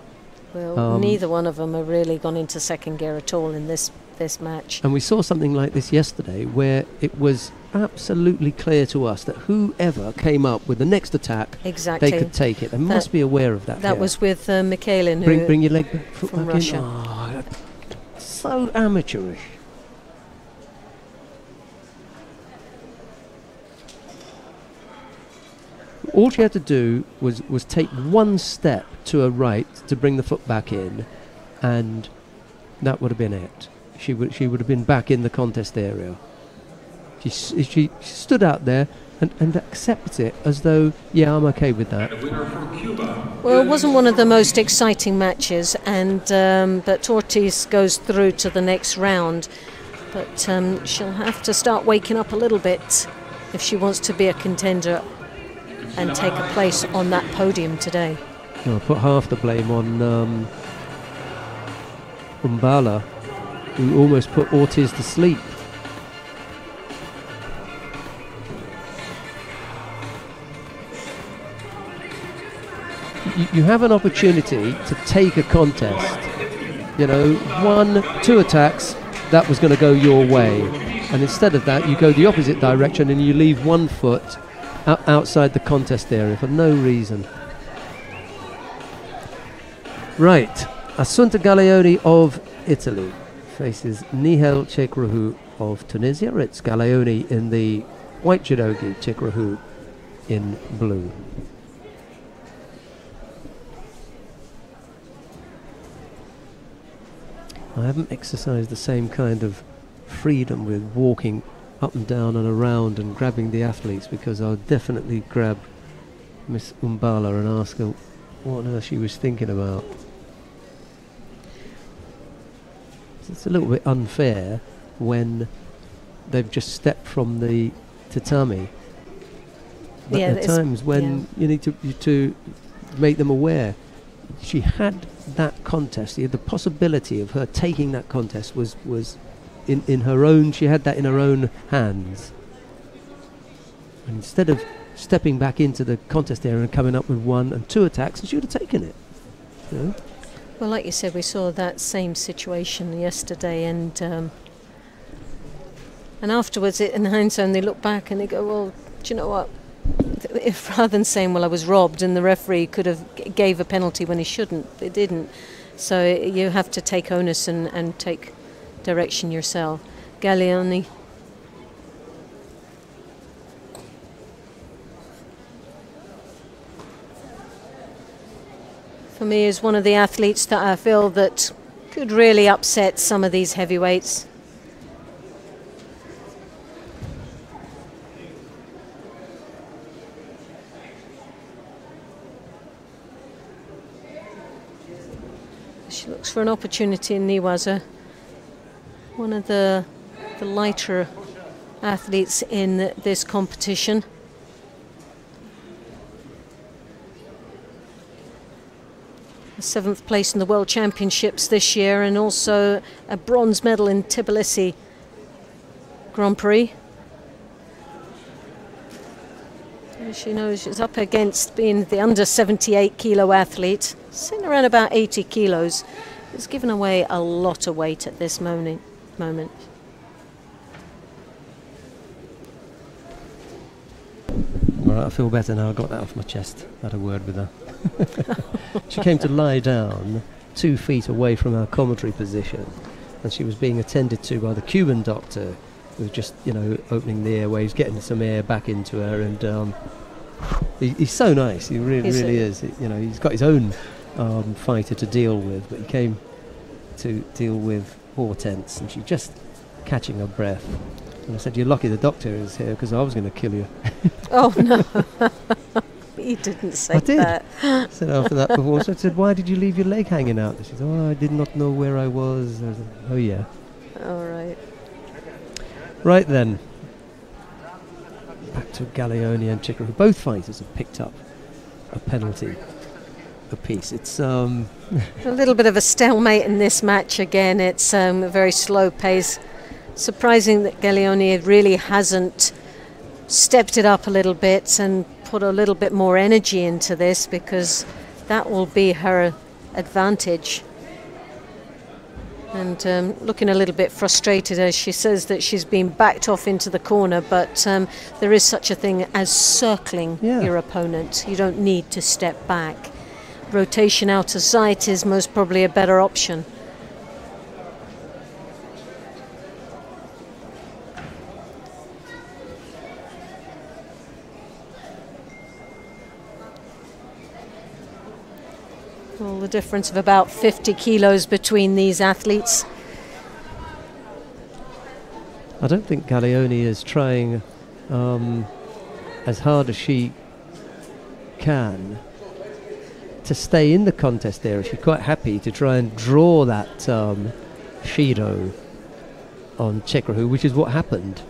Speaker 2: Well, neither one of them have really gone into second gear at all in this match.
Speaker 1: And we saw something like this yesterday where it was absolutely clear to us that whoever came up with the next attack,
Speaker 2: exactly,
Speaker 1: they could take it. They must be aware of that.
Speaker 2: That was with Mikhailin,
Speaker 1: bring your leg back,
Speaker 2: from Russia.
Speaker 1: Oh, so amateurish. All she had to do was take one step to her right to bring the foot back in, and that would have been it. She would have been back in the contest area. She stood out there and accepts it as though, yeah, I'm okay with that.
Speaker 2: Well, it wasn't one of the most exciting matches, and but Ortiz goes through to the next round. But she'll have to start waking up a little bit if she wants to be a contender and take a place on that podium today.
Speaker 1: I'll put half the blame on Mballa, who almost put Ortiz to sleep. You have an opportunity to take a contest. You know, 1-2 attacks, that was going to go your way. And instead of that, you go the opposite direction and you leave 1 foot outside the contest area for no reason. Right, Assunta Galeone of Italy faces Nihal Cheikh of Tunisia. It's Galeone in the white judogi, Cheikh in blue. I haven't exercised the same kind of freedom with walking up and down and around and grabbing the athletes, because I'll definitely grab Miss Mballa and ask her what on earth she was thinking about. It's a little bit unfair when they've just stepped from the tatami. But there are times when you need to make them aware. She had that contest. The possibility of her taking that contest was in her own. She had that in her own hands. And instead of stepping back into the contest area and coming up with 1 and 2 attacks, she would have taken it. You know?
Speaker 2: Well, like you said, we saw that same situation yesterday, and afterwards, in hindsight, they look back and they go, "Well, do you know what? If rather than saying, well, I was robbed, and the referee could have gave a penalty when he shouldn't, it didn't." So you have to take onus and take direction yourself. Galeone. For me, is one of the athletes that I feel that could really upset some of these heavyweights. She looks for an opportunity in Niwaza, one of the lighter athletes in this competition. A 7th place in the World Championships this year, and also a bronze medal in Tbilisi Grand Prix. She knows she's up against being the under 78 kilo athlete, sitting around about 80 kilos. It's given away a lot of weight at this moment.
Speaker 1: All right, I feel better now. I got that off my chest. Had a word with her. She came to lie down 2 feet away from our commentary position, and she was being attended to by the Cuban doctor, who was just, you know, opening the airways, getting some air back into her, and he's so nice. He really is. You know, he's got his own fighter to deal with, but he came to deal with Hortense, and she's just catching her breath. And I said, "You're lucky the doctor is here, because I was going to kill you."
Speaker 2: Oh no. He didn't say that.
Speaker 1: I said after that performance, I said, "Why did you leave your leg hanging out?" She said, "Oh, I did not know where I was." I said, "Oh yeah."
Speaker 2: All right.
Speaker 1: Right then. Back to Galeone and Cheikh. Both fighters have picked up a penalty apiece. It's a
Speaker 2: little bit of a stalemate in this match again. It's a very slow pace. Surprising that Galeone really hasn't stepped it up a little bit and put a little bit more energy into this, because that will be her advantage. And looking a little bit frustrated as she says that she's been backed off into the corner, but there is such a thing as circling your opponent. You don't need to step back. Rotation out of sight is most probably a better option. Well, the difference of about 50 kilos between these athletes.
Speaker 1: I don't think Galeone is trying as hard as she can to stay in the contest area. She's quite happy to try and draw that Judo on Shekerova, which is what happened.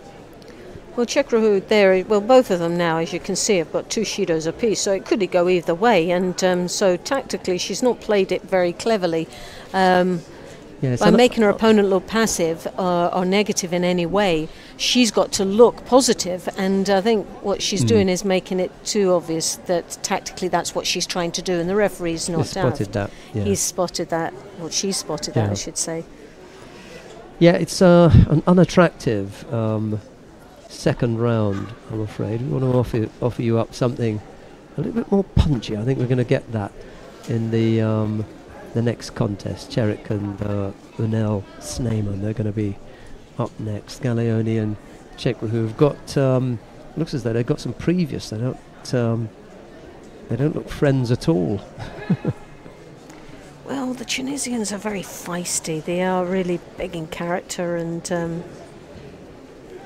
Speaker 2: Well, Shekerova there, well, both of them now, as you can see, have got 2 Judos apiece, so it could go either way. And so tactically, she's not played it very cleverly. By making her opponent look passive or negative in any way, she's got to look positive, and I think what she's doing is making it too obvious that tactically that's what she's trying to do, and the referee's not
Speaker 1: spotted that. Yeah.
Speaker 2: He's spotted that, or she spotted that, I should say.
Speaker 1: Yeah, it's an unattractive second round, I'm afraid. We want to offer you up something a little bit more punchy. I think we're going to get that in the next contest. Ceric and Snyman, they're going to be up next. Galeone and Shekerova, who've got looks as though they've got some previous. They don't look friends at all.
Speaker 2: Well, the Tunisians are very feisty. They are really big in character, and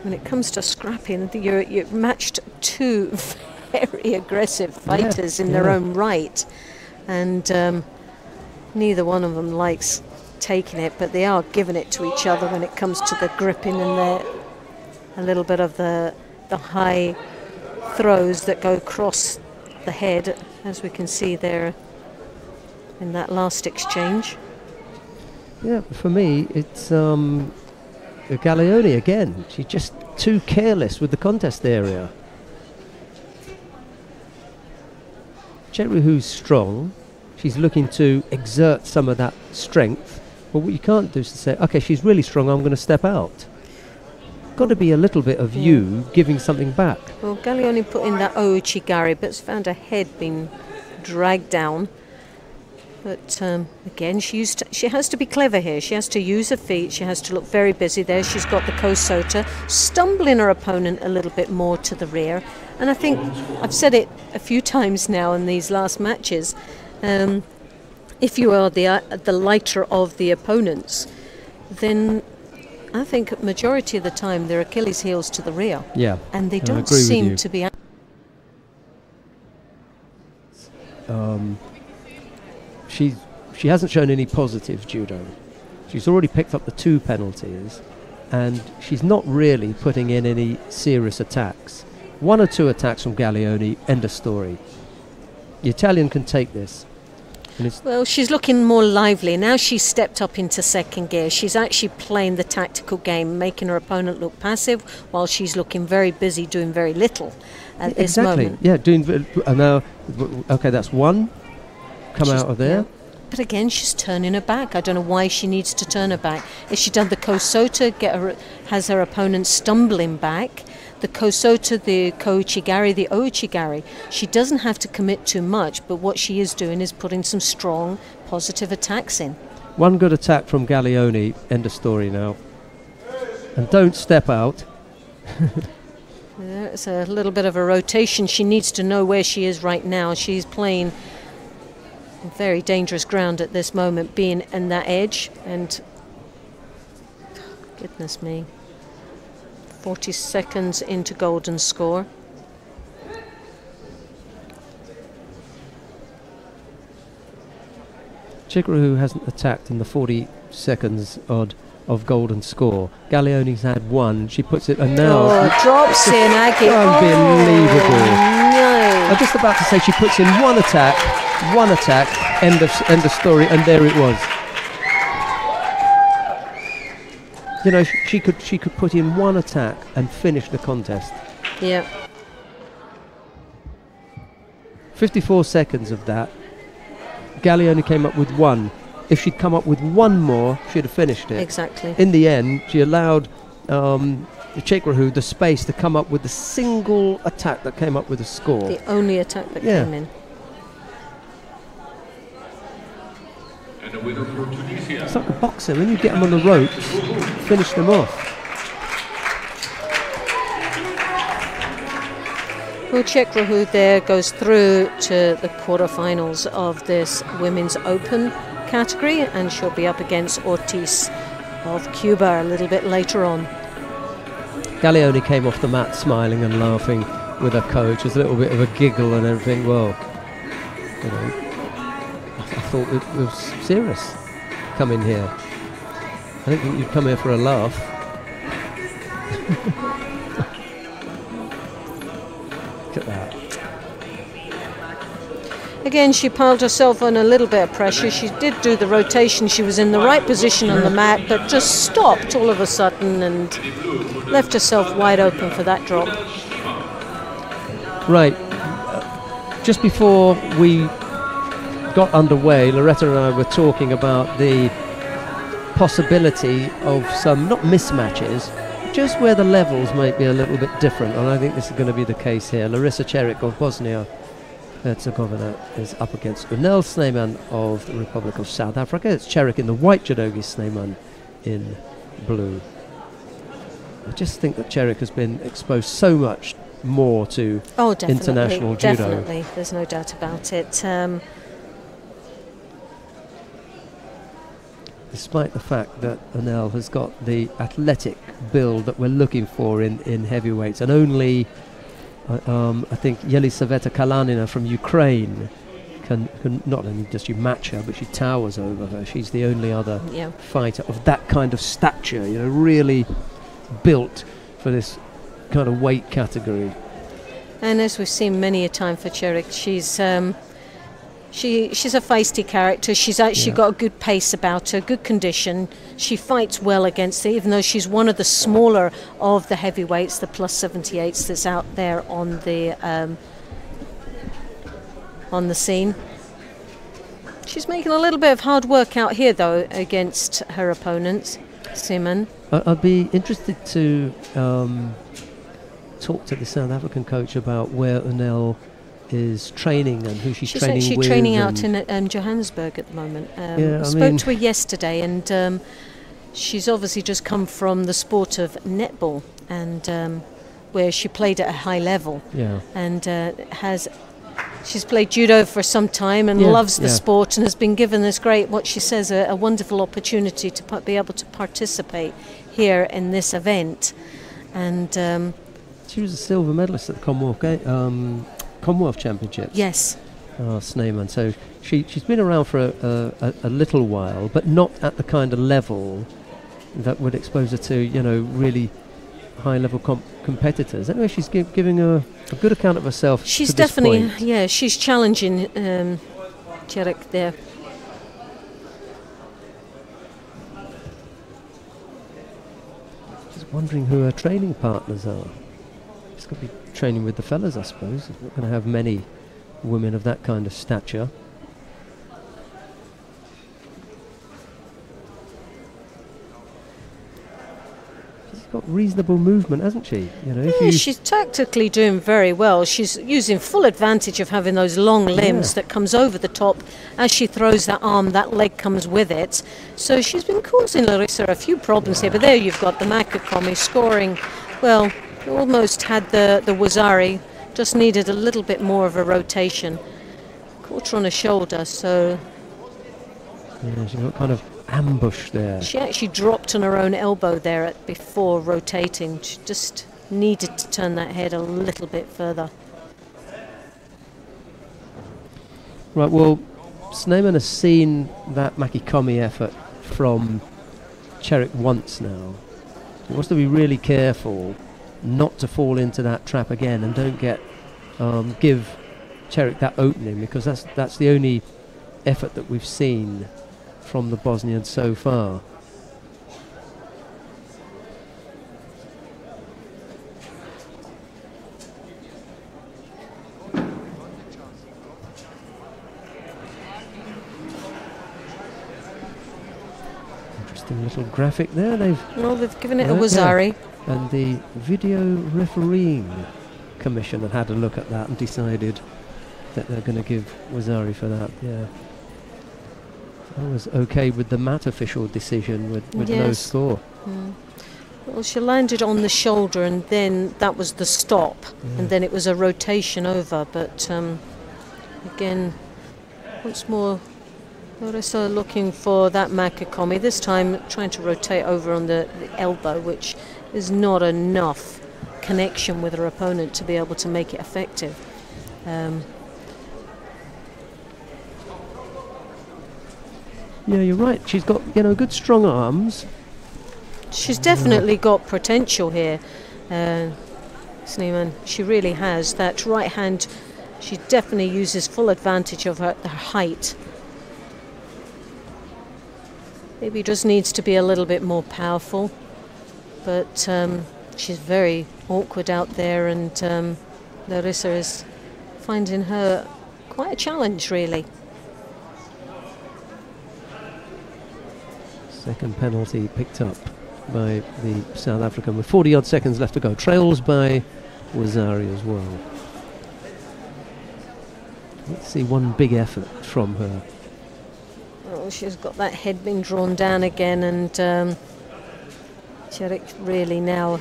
Speaker 2: when it comes to scrapping, you're matched 2 very aggressive fighters in their own right, and neither one of them likes taking it, but they are giving it to each other when it comes to the gripping and a little bit of the high throws that go across the head, as we can see there in that last exchange.
Speaker 1: Yeah, for me, it's Galeone again. She's just too careless with the contest area. Shekerova, who's strong, she's looking to exert some of that strength, but what you can't do is to say, okay, she's really strong, I'm going to step out. Got to be a little bit of you giving something back.
Speaker 2: Well, Galeone put in that ouchigari, but has found her head being dragged down. But again, she has to be clever here. She has to use her feet. She has to look very busy there. She's got the kosota, stumbling her opponent a little bit more to the rear. And I think I've said it a few times now in these last matches. If you are the lighter of the opponents, then I think majority of the time their Achilles heels to the rear.
Speaker 1: Yeah,
Speaker 2: and they don't seem to be.
Speaker 1: She hasn't shown any positive judo. She's already picked up the 2 penalties, and she's not really putting in any serious attacks. 1 or 2 attacks from Galeone, end of story. The Italian can take this.
Speaker 2: Well, she's looking more lively. Now she's stepped up into second gear. She's actually playing the tactical game, making her opponent look passive, while she's looking very busy, doing very little at this moment.
Speaker 1: Yeah, now, okay, that's 1. Come out of there.
Speaker 2: Yeah. But again, she's turning her back. I don't know why she needs to turn her back. If she done the kosota, has her opponent stumbling back. The kosota, the kouchigari, the ouchigari. She doesn't have to commit too much, but what she is doing is putting some strong, positive attacks in.
Speaker 1: 1 good attack from Galeone, end of story now. And don't step out.
Speaker 2: It's a little bit of a rotation. She needs to know where she is right now. She's playing very dangerous ground at this moment, being in that edge, and goodness me, 40 seconds into golden score.
Speaker 1: Shekerova, who hasn't attacked in the 40 seconds odd of golden score. Galeone's had 1. She puts it, and now
Speaker 2: drops in Aguilar.
Speaker 1: Unbelievable.
Speaker 2: No.
Speaker 1: I'm just about to say she puts in 1 attack, end of story, and there it was. You know, she could put in 1 attack and finish the contest.
Speaker 2: Yeah.
Speaker 1: 54 seconds of that. Galeone came up with 1. If she'd come up with 1 more, she'd have finished it.
Speaker 2: Exactly.
Speaker 1: In the end, she allowed Shekerova the space to come up with the single attack that came up with a score.
Speaker 2: The only attack that came in.
Speaker 3: And the winner for Tunisia.
Speaker 1: It's like a boxer. When you get them on the ropes, finish them off.
Speaker 2: Well, Shekerova there goes through to the quarterfinals of this Women's Open category, and she'll be up against Ortiz of Cuba a little bit later on.
Speaker 1: Galeone came off the mat smiling and laughing with her coach. There's a little bit of a giggle and everything. Well, you know, I thought it was serious coming here. I didn't think you'd come here for a laugh. Look at that.
Speaker 2: Again, she piled herself on a little bit of pressure. She did do the rotation. She was in the right position on the mat, but just stopped all of a sudden and left herself wide open for that drop.
Speaker 1: Right. Just before we got underway, Loretta and I were talking about the possibility of some, not mismatches, just where the levels might be a little bit different, and I think this is going to be the case here. Larissa Ceric of Bosnia-Herzegovina is up against Unel Snyman of the Republic of South Africa. It's Ceric in the white judogi, Snyman in blue. I just think that Ceric has been exposed so much more to international judo.
Speaker 2: Definitely, there's no doubt about it.
Speaker 1: Despite the fact that Unel has got the athletic build that we're looking for in heavyweights, and only I think Yelisaveta Kalanina from Ukraine can not only does she match her, but she towers over her. She's the only other fighter of that kind of stature, you know, really built for this kind of weight category.
Speaker 2: And as we've seen many a time for Ceric, she's a feisty character. She's actually got a good pace about her, good condition. She fights well against it, even though she's one of the smaller of the heavyweights, the plus 78s that's out there on the scene. She's making a little bit of hard work out here, though, against her opponents. Snyman.
Speaker 1: I'd be interested to talk to the South African coach about where Unel is training and who she's training with.
Speaker 2: She's actually training out in Johannesburg at the moment. I spoke to her yesterday, and she's obviously just come from the sport of netball, and where she played at a high level. Yeah. And she's played judo for some time and loves the sport, and has been given this great, what she says, a wonderful opportunity to be able to participate here in this event. And
Speaker 1: she was a silver medalist at the Commonwealth Championships.
Speaker 2: Yes.
Speaker 1: Snyman. So she's been around for a little while, but not at the kind of level that would expose her to, you know, really high-level competitors. Anyway, she's giving a good account of herself.
Speaker 2: She's definitely, she's challenging Ceric there.
Speaker 1: Just wondering who her training partners are. She's going to be training with the fellas, I suppose. We're not going to have many women of that kind of stature. She's got reasonable movement, hasn't she? You know,
Speaker 2: she's tactically doing very well. She's using full advantage of having those long limbs that comes over the top. As she throws that arm, that leg comes with it. So she's been causing Larissa a few problems here. But there you've got the Makakomi scoring, well, almost had the Wazari, just needed a little bit more of a rotation. Caught her on her shoulder, so...
Speaker 1: Yeah, she got kind of ambushed there.
Speaker 2: She actually dropped on her own elbow there before rotating. She just needed to turn that head a little bit further.
Speaker 1: Right, well, Snyman has seen that Makikomi effort from Ceric once now. He wants to be really careful not to fall into that trap again, and don't give Ceric that opening, because that's the only effort that we've seen from the Bosnian so far. Interesting little graphic there.
Speaker 2: They've given it a Wazari.
Speaker 1: And the video refereeing commission had a look at that and decided that they're going to give Wazari for that. Yeah, I was okay with the mat official decision with no score.
Speaker 2: Well, she landed on the shoulder, and then that was the stop, and then it was a rotation over. But again, once more, Larissa looking for that Makakomi, this time trying to rotate over on the elbow, which there's not enough connection with her opponent to be able to make it effective.
Speaker 1: Yeah, you're right. She's got, you know, good strong arms.
Speaker 2: She's definitely got potential here, Snyman. She really has. That right hand, she definitely uses full advantage of her height. Maybe just needs to be a little bit more powerful, but she's very awkward out there, and Larissa is finding her quite a challenge, really.
Speaker 1: Second penalty picked up by the South African with 40-odd seconds left to go. Trails by Wazari as well. Let's see one big effort from her.
Speaker 2: Oh, she's got that head being drawn down again, and Ceric really now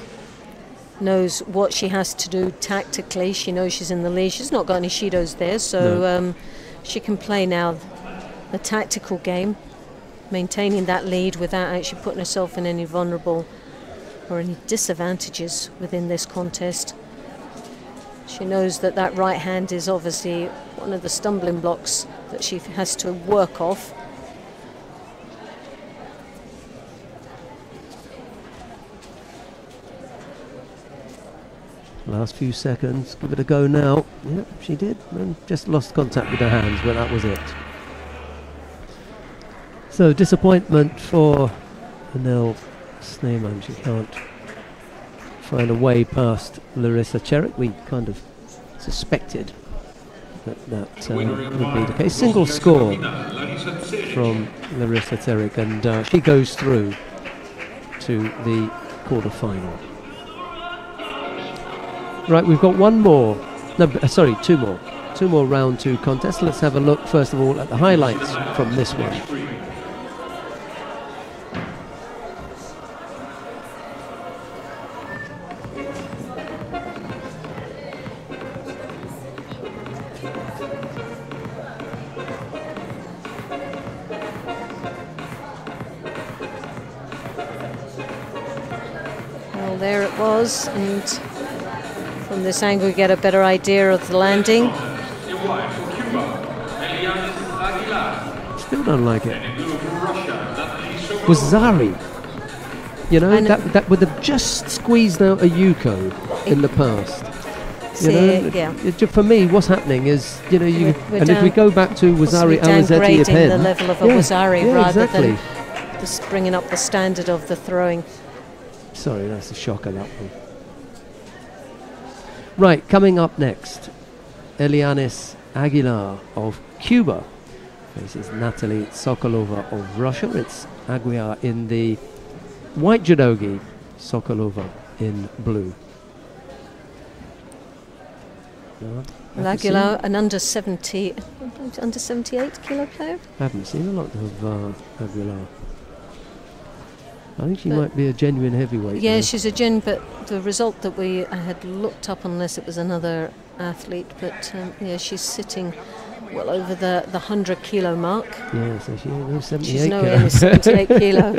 Speaker 2: knows what she has to do tactically. She knows she's in the lead. She's not got any Shidos there, so she can play now the tactical game, maintaining that lead without actually putting herself in any vulnerable or any disadvantages within this contest. She knows that that right hand is obviously one of the stumbling blocks that she has to work off.
Speaker 1: Last few seconds, give it a go now. Yep, she did, and just lost contact with her hands, but that was it. So disappointment for Anel Snyman. She can't find a way past Larissa Ceric. We kind of suspected that would be the case. Single score from Larissa Ceric, and she goes through to the quarter-final. Right, we've got one more. No, sorry, two more. Two more round two contests. Let's have a look first of all at the highlights from this one.
Speaker 2: Well, there it was, and from this angle we get a better idea of the landing.
Speaker 1: Still don't like it. Was Zari, you know, that would have just squeezed out a Yuko in the past. You know,
Speaker 2: yeah.
Speaker 1: For me, what's happening is, you know, if we go back to Wazari Alizeti
Speaker 2: downgrading the level of a Wazari rather
Speaker 1: exactly.
Speaker 2: than just bringing up the standard of the throwing.
Speaker 1: Sorry, that's a shocker, that one. Right, coming up next, Elianis Aguilar of Cuba faces Natalie Sokolova of Russia. It's Aguilar in the white judogi, Sokolova in blue.
Speaker 2: Aguilar, an under 78 kilo player.
Speaker 1: I haven't seen a lot of Aguilar. I think she might be a genuine heavyweight.
Speaker 2: Yeah, she's a but the result that I had looked up, unless it was another athlete, but yeah, she's sitting well over the 100 kilo mark.
Speaker 1: Yeah, so she's 78
Speaker 2: she's nowhere near 78 kilo.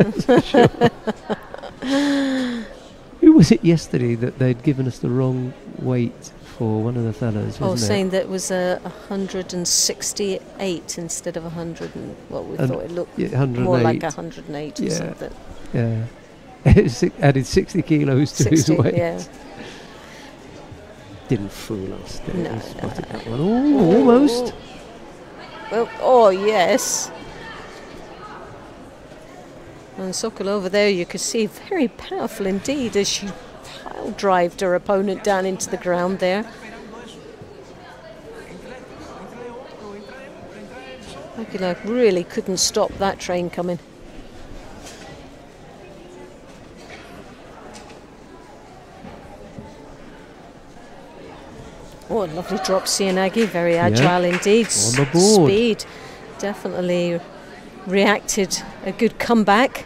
Speaker 1: Who was it yesterday that they'd given us the wrong weight for one of the fellas?
Speaker 2: Saying that it was 168 instead of 100, and we thought it looked more like 108 or something.
Speaker 1: Yeah, added 60 kilos to his weight.
Speaker 2: Yeah.
Speaker 1: Didn't fool us.
Speaker 2: No,
Speaker 1: that one. Oh, almost.
Speaker 2: Well, oh yes. And Sokolova there, you could see very powerful indeed as she pile drived her opponent down into the ground there. Aguilar really couldn't stop that train coming. Oh, a lovely drop, Sianagi, very agile indeed.
Speaker 1: On the board.
Speaker 2: Speed, definitely reacted a good comeback.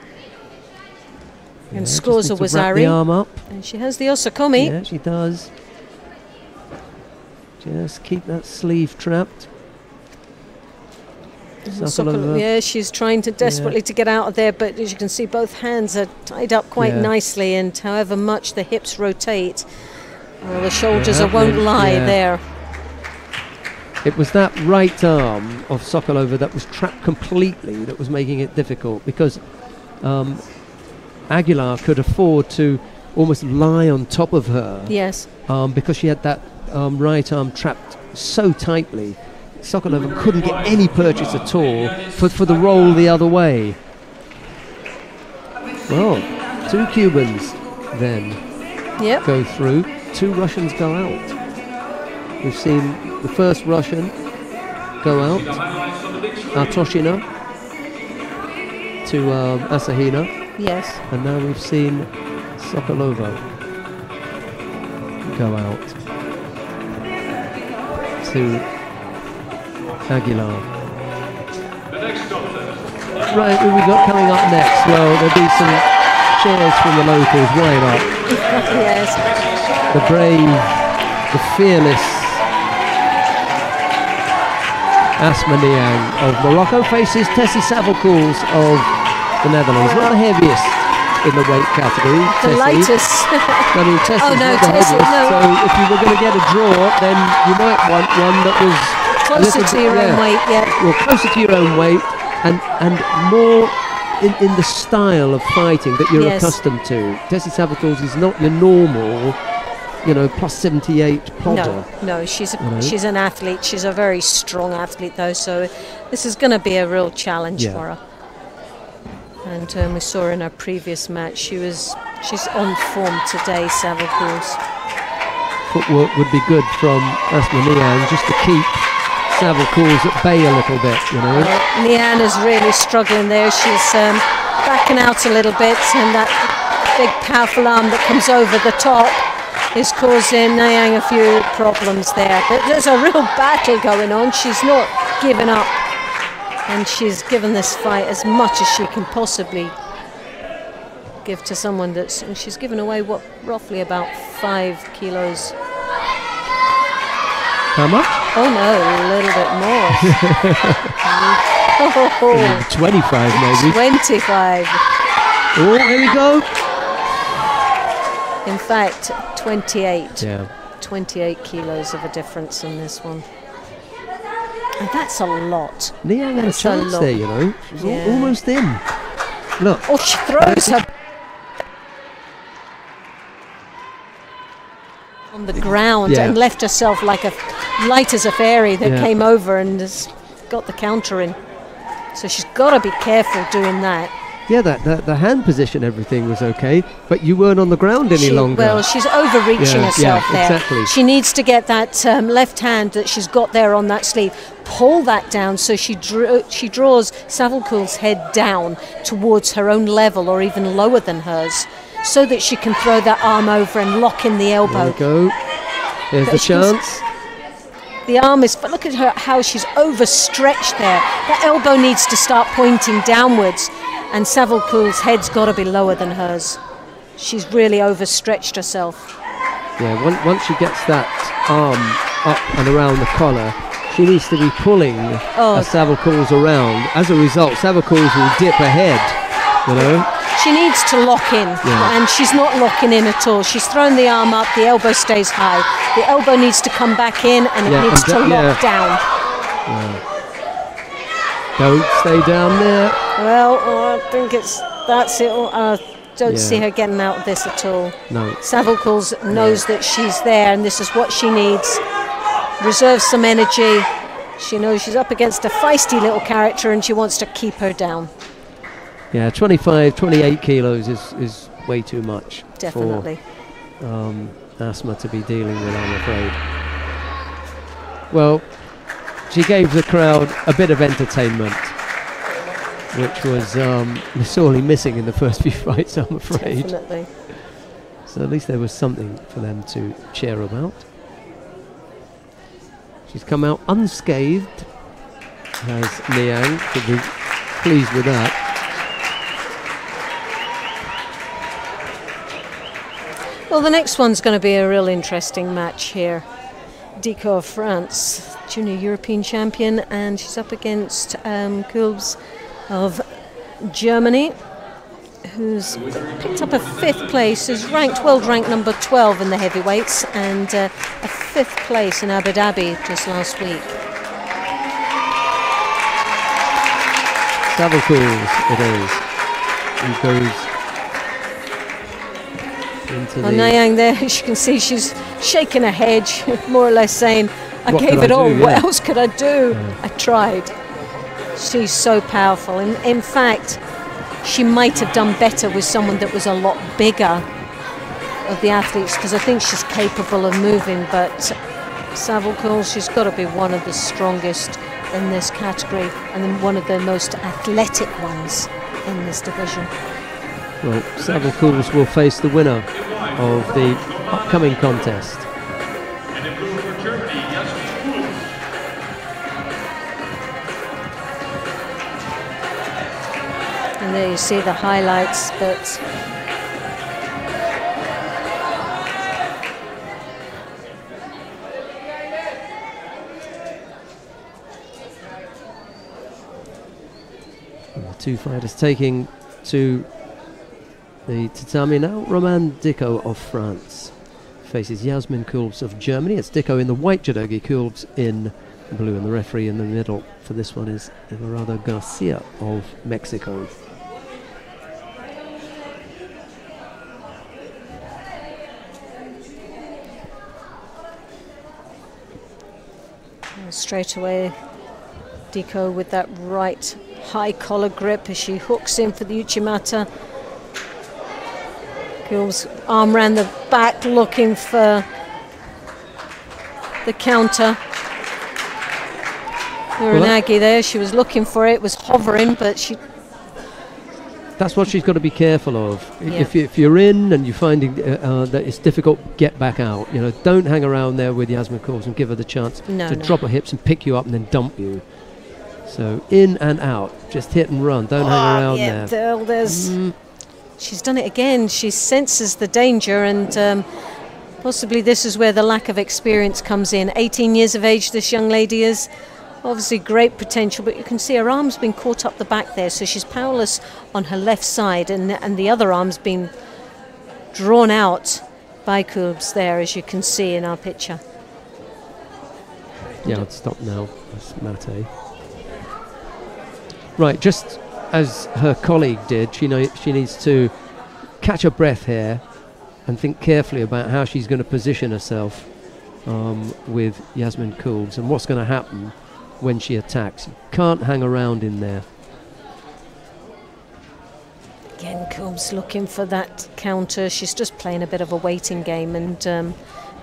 Speaker 2: And scores a Wazari.
Speaker 1: The arm up.
Speaker 2: And she has the Osakomi.
Speaker 1: Yeah, she does. Just keep that sleeve trapped. Sokolova.
Speaker 2: Yeah, she's trying to desperately to get out of there, but as you can see, both hands are tied up quite nicely, and however much the hips rotate, well, the shoulders won't lie there.
Speaker 1: It was that right arm of Sokolova that was trapped completely that was making it difficult, because Aguilar could afford to almost lie on top of her.
Speaker 2: Yes.
Speaker 1: Because she had that right arm trapped so tightly. Sokolova couldn't get any purchase at all for the roll the other way. Well, 2 Cubans then go through, 2 Russians go out. We've seen the first Russian go out, Artoshina, to Asahina.
Speaker 2: Yes.
Speaker 1: And now we've seen Sokolova go out to Aguilar. Right, who we got coming up next? Well, there'll be some cheers from the locals. Why not?
Speaker 2: Yes.
Speaker 1: The brave, the fearless Asma Niang of Morocco faces Tessie Savelkouls of the Netherlands. Not the heaviest in the weight category.
Speaker 2: The lightest.
Speaker 1: I mean, Tessie's
Speaker 2: oh no,
Speaker 1: not the
Speaker 2: Tessie,
Speaker 1: heaviest,
Speaker 2: no.
Speaker 1: so if you were going to get a draw, then you might want one that was
Speaker 2: closer to your own weight,
Speaker 1: well, closer to your own weight, and more in the style of fighting that you're accustomed to. Tessie Savelkouls is not your normal, plus 78 plodder.
Speaker 2: No, she's an athlete. She's a very strong athlete, though. So this is going to be a real challenge for her. And we saw in her previous match, she's on form today, Savelkouls.
Speaker 1: Footwork would be good from Asma Niang just to keep Savelkouls at bay a little bit,
Speaker 2: Niang is really struggling there. She's backing out a little bit, and that big powerful arm that comes over the top is causing Niang a few problems there. But there's a real battle going on. She's not giving up, and she's given this fight as much as she can possibly give to someone and she's given away roughly about 5 kilos.
Speaker 1: How much?
Speaker 2: Oh no, a little bit more.
Speaker 1: 25 maybe.
Speaker 2: 25.
Speaker 1: Oh, here we go.
Speaker 2: In fact, 28.
Speaker 1: Yeah.
Speaker 2: 28 kilos of a difference in this one. And that's a lot.
Speaker 1: Niang had a chance there, She's almost in. Look.
Speaker 2: Oh, she throws her on the ground and left herself like light as a fairy that came over and has got the counter in. So she's got to be careful doing that.
Speaker 1: Yeah, the hand position, everything was okay, but you weren't on the ground any longer.
Speaker 2: Well, she's overreaching herself there.
Speaker 1: Exactly.
Speaker 2: She needs to get that left hand that she's got there on that sleeve, pull that down so she draws Savelkouls' head down towards her own level or even lower than hers, so that she can throw that arm over and lock in the elbow.
Speaker 1: There we go. Here's the chance.
Speaker 2: The arm is, but look at her, how she's overstretched there. That elbow needs to start pointing downwards, and Savelkouls' head's got to be lower than hers. She's really overstretched herself.
Speaker 1: Yeah, once she gets that arm up and around the collar, she needs to be pulling Savelkouls around. As a result, Savelkouls will dip ahead,
Speaker 2: She needs to lock in, and she's not locking in at all. She's thrown the arm up, the elbow stays high. The elbow needs to come back in, and it needs to lock down.
Speaker 1: Don't stay down there.
Speaker 2: Well, I think that's it. I don't see her getting out of this at all.
Speaker 1: No.
Speaker 2: Savelkouls knows that she's there, and this is what she needs. Reserve some energy. She knows she's up against a feisty little character, and she wants to keep her down.
Speaker 1: Yeah, 25, 28 kilos is way too much.
Speaker 2: Definitely.
Speaker 1: For Asma to be dealing with, I'm afraid. Well, she gave the crowd a bit of entertainment, which was sorely missing in the first few fights, I'm afraid.
Speaker 2: Definitely.
Speaker 1: So at least there was something for them to cheer about. She's come out unscathed, has Niang, to be pleased with that. Well,
Speaker 2: the next one's going to be a real interesting match here. Dicko of France, junior European champion, and she's up against Kuhl of Germany, who's picked up a 5th place, is ranked, world rank number 12 in the heavyweights, and a 5th place in Abu Dhabi just last week.
Speaker 1: Savelkouls it is. He goes into the...
Speaker 2: Nayang there, as you can see, she's shaking her head, more or less saying, I
Speaker 1: What
Speaker 2: gave
Speaker 1: could
Speaker 2: it
Speaker 1: I
Speaker 2: all,
Speaker 1: do?
Speaker 2: what
Speaker 1: Yeah.
Speaker 2: else could I do? I tried. She's so powerful. In fact, she might have done better with someone that was a lot bigger of the athletes, because I think she's capable of moving, but Savelkouls, she's got to be one of the strongest in this category, and then one of the most athletic ones in this division.
Speaker 1: Well, Savelkouls will face the winner of the upcoming contest.
Speaker 3: And in blue for Germany, Kuhl.
Speaker 2: And there you see the highlights, but
Speaker 1: And the two fighters taking to the tatami now. Roman Dicko of France faces Yasmin Kuhl of Germany. It's Dicko in the white judogi, Kuhl in blue, and the referee in the middle for this one is Everardo Garcia of Mexico.
Speaker 2: and straight away Dicko with that right high collar grip as she hooks in for the Uchimata. Kuhl's arm round the back looking for the counter. Uranagi there, she was looking for it, was hovering, but she...
Speaker 1: That's what she's got to be careful of.
Speaker 2: Yeah.
Speaker 1: If you're in and you're finding that it's difficult, get back out. You know, don't hang around there with Yasmin Kuhl and give her the chance to drop her hips and pick you up and then dump you. So in and out, just hit and run. Don't hang around there.
Speaker 2: There's she's done it again. She senses the danger, and possibly this is where the lack of experience comes in. 18 years of age, this young lady is. Obviously great potential, but you can see her arm's been caught up the back there, so she's powerless on her left side, and the other arm's been drawn out by Kuhl there, as you can see in our picture.
Speaker 1: Yeah, I'd stop now. That's Mate. Right, just as her colleague did, she needs to catch her breath here and think carefully about how she's going to position herself with Yasmin Kuhl and what's going to happen when she attacks. You can't hang around in there.
Speaker 2: Again, Kuhl's looking for that counter. She's just playing a bit of a waiting game, and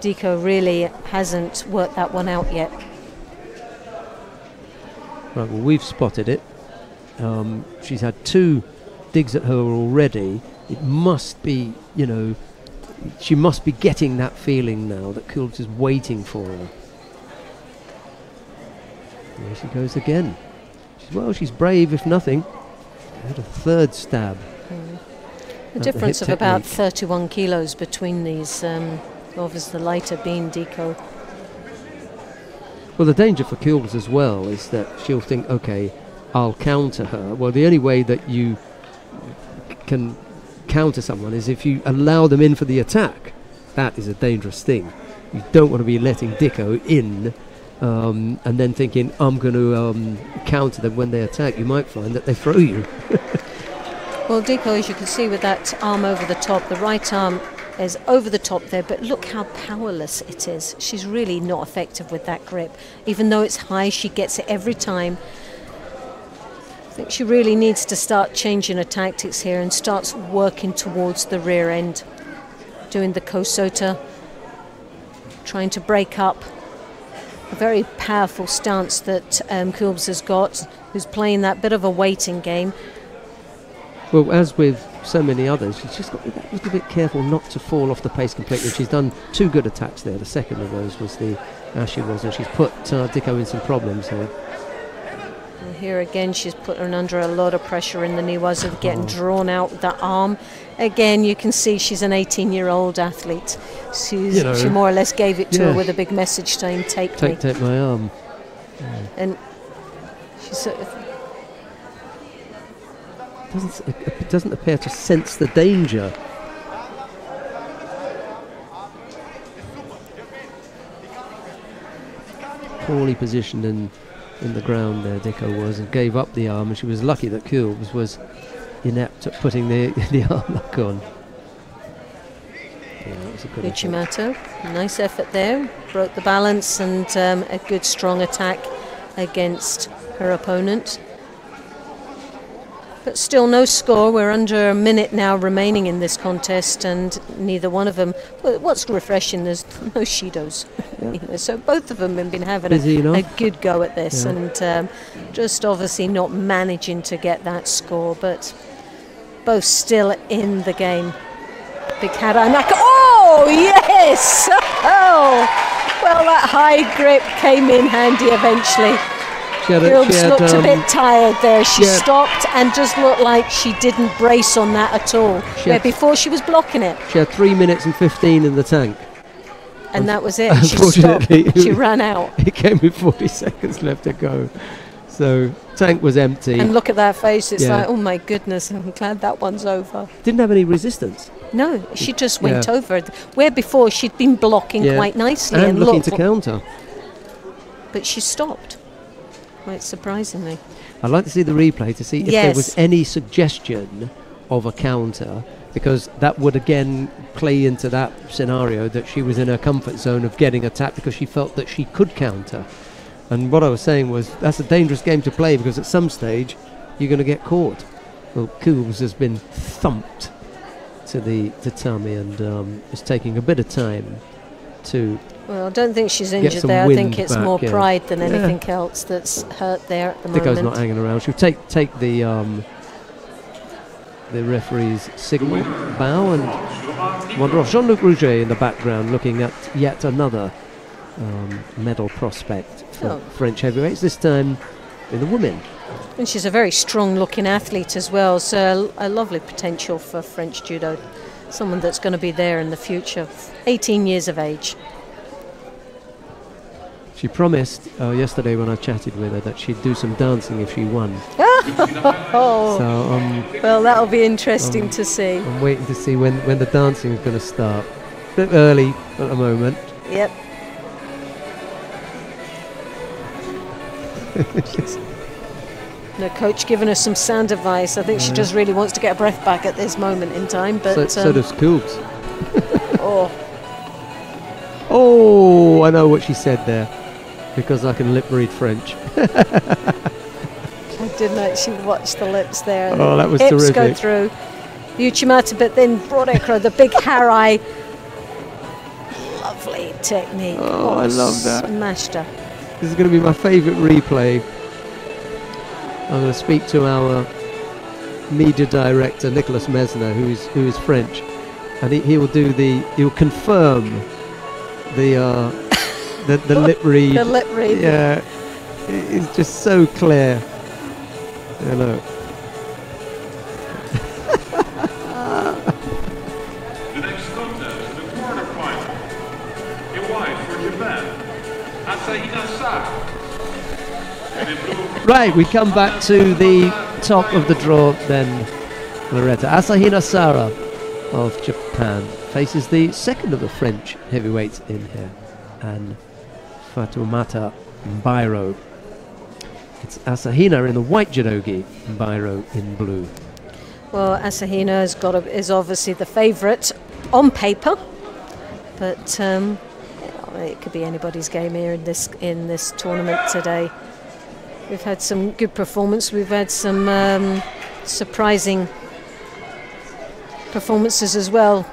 Speaker 2: Dicko really hasn't worked that one out yet.
Speaker 1: Right, well, we've spotted it. She's had 2 digs at her already. It must be, you know, she must be getting that feeling now that Kuhl is waiting for her. There she goes again. She's brave, if nothing. Had a 3rd stab.
Speaker 2: A difference of about 31 kilos between these, obviously the lighter being Dicko.
Speaker 1: Well, the danger for Kuhl as well is that she'll think, okay, I'll counter her. Well, the only way that you can counter someone is if you allow them in for the attack. That is a dangerous thing. You don't want to be letting Dicko in and then thinking, I'm going to counter them when they attack. You might find that they throw you.
Speaker 2: Well, Dicko, as you can see with that arm over the top, the right arm is over the top there, but look how powerless it is. She's really not effective with that grip. Even though it's high, she gets it every time. I think she really needs to start changing her tactics here and starts working towards the rear end, doing the Kosota, trying to break up. A very powerful stance that Kuhl has got, who's playing that bit of a waiting game.
Speaker 1: Well, as with so many others, she's just got to be a little bit careful not to fall off the pace completely. She's done 2 good attacks there. The second of those was the Ashiwas, and she's put Dicko in some problems here.
Speaker 2: And here again, she's put her under a lot of pressure in the Niwas of getting drawn out with that arm. Again, you can see she's an 18-year-old athlete. She more or less gave it to her with a big message saying, take me.
Speaker 1: Take my arm.
Speaker 2: And she sort of
Speaker 1: doesn't appear to sense the danger. Poorly positioned in the ground there, Dicko was, and gave up the arm, and she was lucky that Kuhl was inept at putting the arm lock on. Yeah, that was a good
Speaker 2: Uchimata, nice effort there, broke the balance, and a good strong attack against her opponent. But still no score. We're under a minute now remaining in this contest, and neither one of them. Well, what's refreshing, there's no Shidos.
Speaker 1: Yeah.
Speaker 2: So both of them have been having a good go at this, and just obviously not managing to get that score, but both still in the game. Big Haranaka. Oh, yes! Oh, well, that high grip came in handy eventually. Gilbs looked a bit tired there. She stopped and just looked like she didn't brace on that at all. Where before she was blocking it.
Speaker 1: She had 3 minutes and 15 in the tank.
Speaker 2: And that was it. She stopped. She ran out.
Speaker 1: It came with 40 seconds left to go. So tank was empty.
Speaker 2: And look at that face. It's like, oh my goodness, I'm glad that one's over.
Speaker 1: Didn't have any resistance.
Speaker 2: No, she just went over. Where before she'd been blocking quite nicely
Speaker 1: and looking to counter.
Speaker 2: But she stopped. Quite surprisingly.
Speaker 1: I'd like to see the replay to see if there was any suggestion of a counter, because that would again play into that scenario that she was in her comfort zone of getting attacked because she felt that she could counter. And what I was saying was that's a dangerous game to play, because at some stage you're going to get caught. Well, Kuhls has been thumped to the tummy, and is taking a bit of time to.
Speaker 2: Well, I don't think she's injured there. I think it's more pride than anything else that's hurt there at the moment.
Speaker 1: Dicko's not hanging around. She'll take the referee's signal, bow, and wander off. Jean-Luc Rouget in the background looking at yet another medal prospect for French heavyweights, this time in the women.
Speaker 2: And she's a very strong-looking athlete as well, so a lovely potential for French judo. Someone that's going to be there in the future. 18 years of age.
Speaker 1: She promised yesterday when I chatted with her that she'd do some dancing if she won.
Speaker 2: Well, that'll be interesting to see.
Speaker 1: I'm waiting to see when the dancing is going to start. A bit early at the moment.
Speaker 2: Yep. The coach giving her some sound advice. I think she just really wants to get her breath back at this moment in time. But
Speaker 1: so does Kuhls.
Speaker 2: Oh,
Speaker 1: I know what she said there, because I can lip read French.
Speaker 2: I didn't actually watch the lips there.
Speaker 1: Oh, that was
Speaker 2: hips
Speaker 1: terrific.
Speaker 2: Go through Uchimata, but then brought across the big harai. Lovely technique.
Speaker 1: Oh, I love that.
Speaker 2: Smashed her.
Speaker 1: This is going to be my favourite replay. I'm going to speak to our media director, Nicolas Mesner, who is French, and he'll confirm the lip read.
Speaker 2: The lip read.
Speaker 1: Yeah, it's just so clear. You know.
Speaker 3: The next contest, the quarterfinal. In white for Japan, Asahina Sa. And in blue.
Speaker 1: Right, we come back to the top of the draw then, Loretta. Asahina Sara of Japan faces the second of the French heavyweights in here, and Fatoumata Bairo. It's Asahina in the white judogi, Bairo in blue.
Speaker 2: Well, Asahina is obviously the favourite on paper, but it could be anybody's game here in this tournament today. We've had some good performance. We've had some surprising performances as well,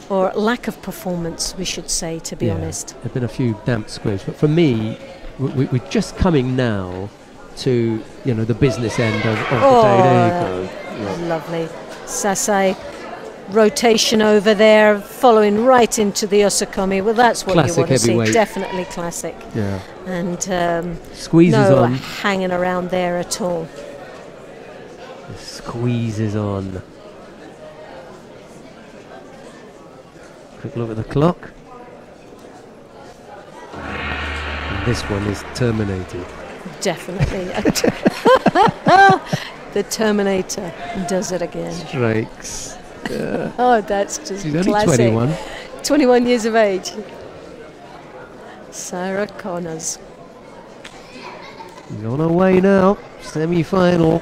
Speaker 2: or lack of performance, we should say, to be honest.
Speaker 1: There have been a few damp squibs, but for me, we're just coming now to the business end of the day. There you go.
Speaker 2: Lovely. Sasai rotation over there, following right into the Osakomi. Well, that's what
Speaker 1: classic
Speaker 2: you want to see.
Speaker 1: Heavyweight.
Speaker 2: Definitely classic.
Speaker 1: Yeah.
Speaker 2: And
Speaker 1: squeezes
Speaker 2: no
Speaker 1: on.
Speaker 2: Hanging around there at all.
Speaker 1: Squeezes on. Quick look at the clock. this one is terminated.
Speaker 2: Definitely. The Terminator does it again.
Speaker 1: Strikes.
Speaker 2: Oh, that's just
Speaker 1: She's only
Speaker 2: classic.
Speaker 1: 21.
Speaker 2: 21 years of age. Sarah Connors.
Speaker 1: She's on her way now. Semi-final.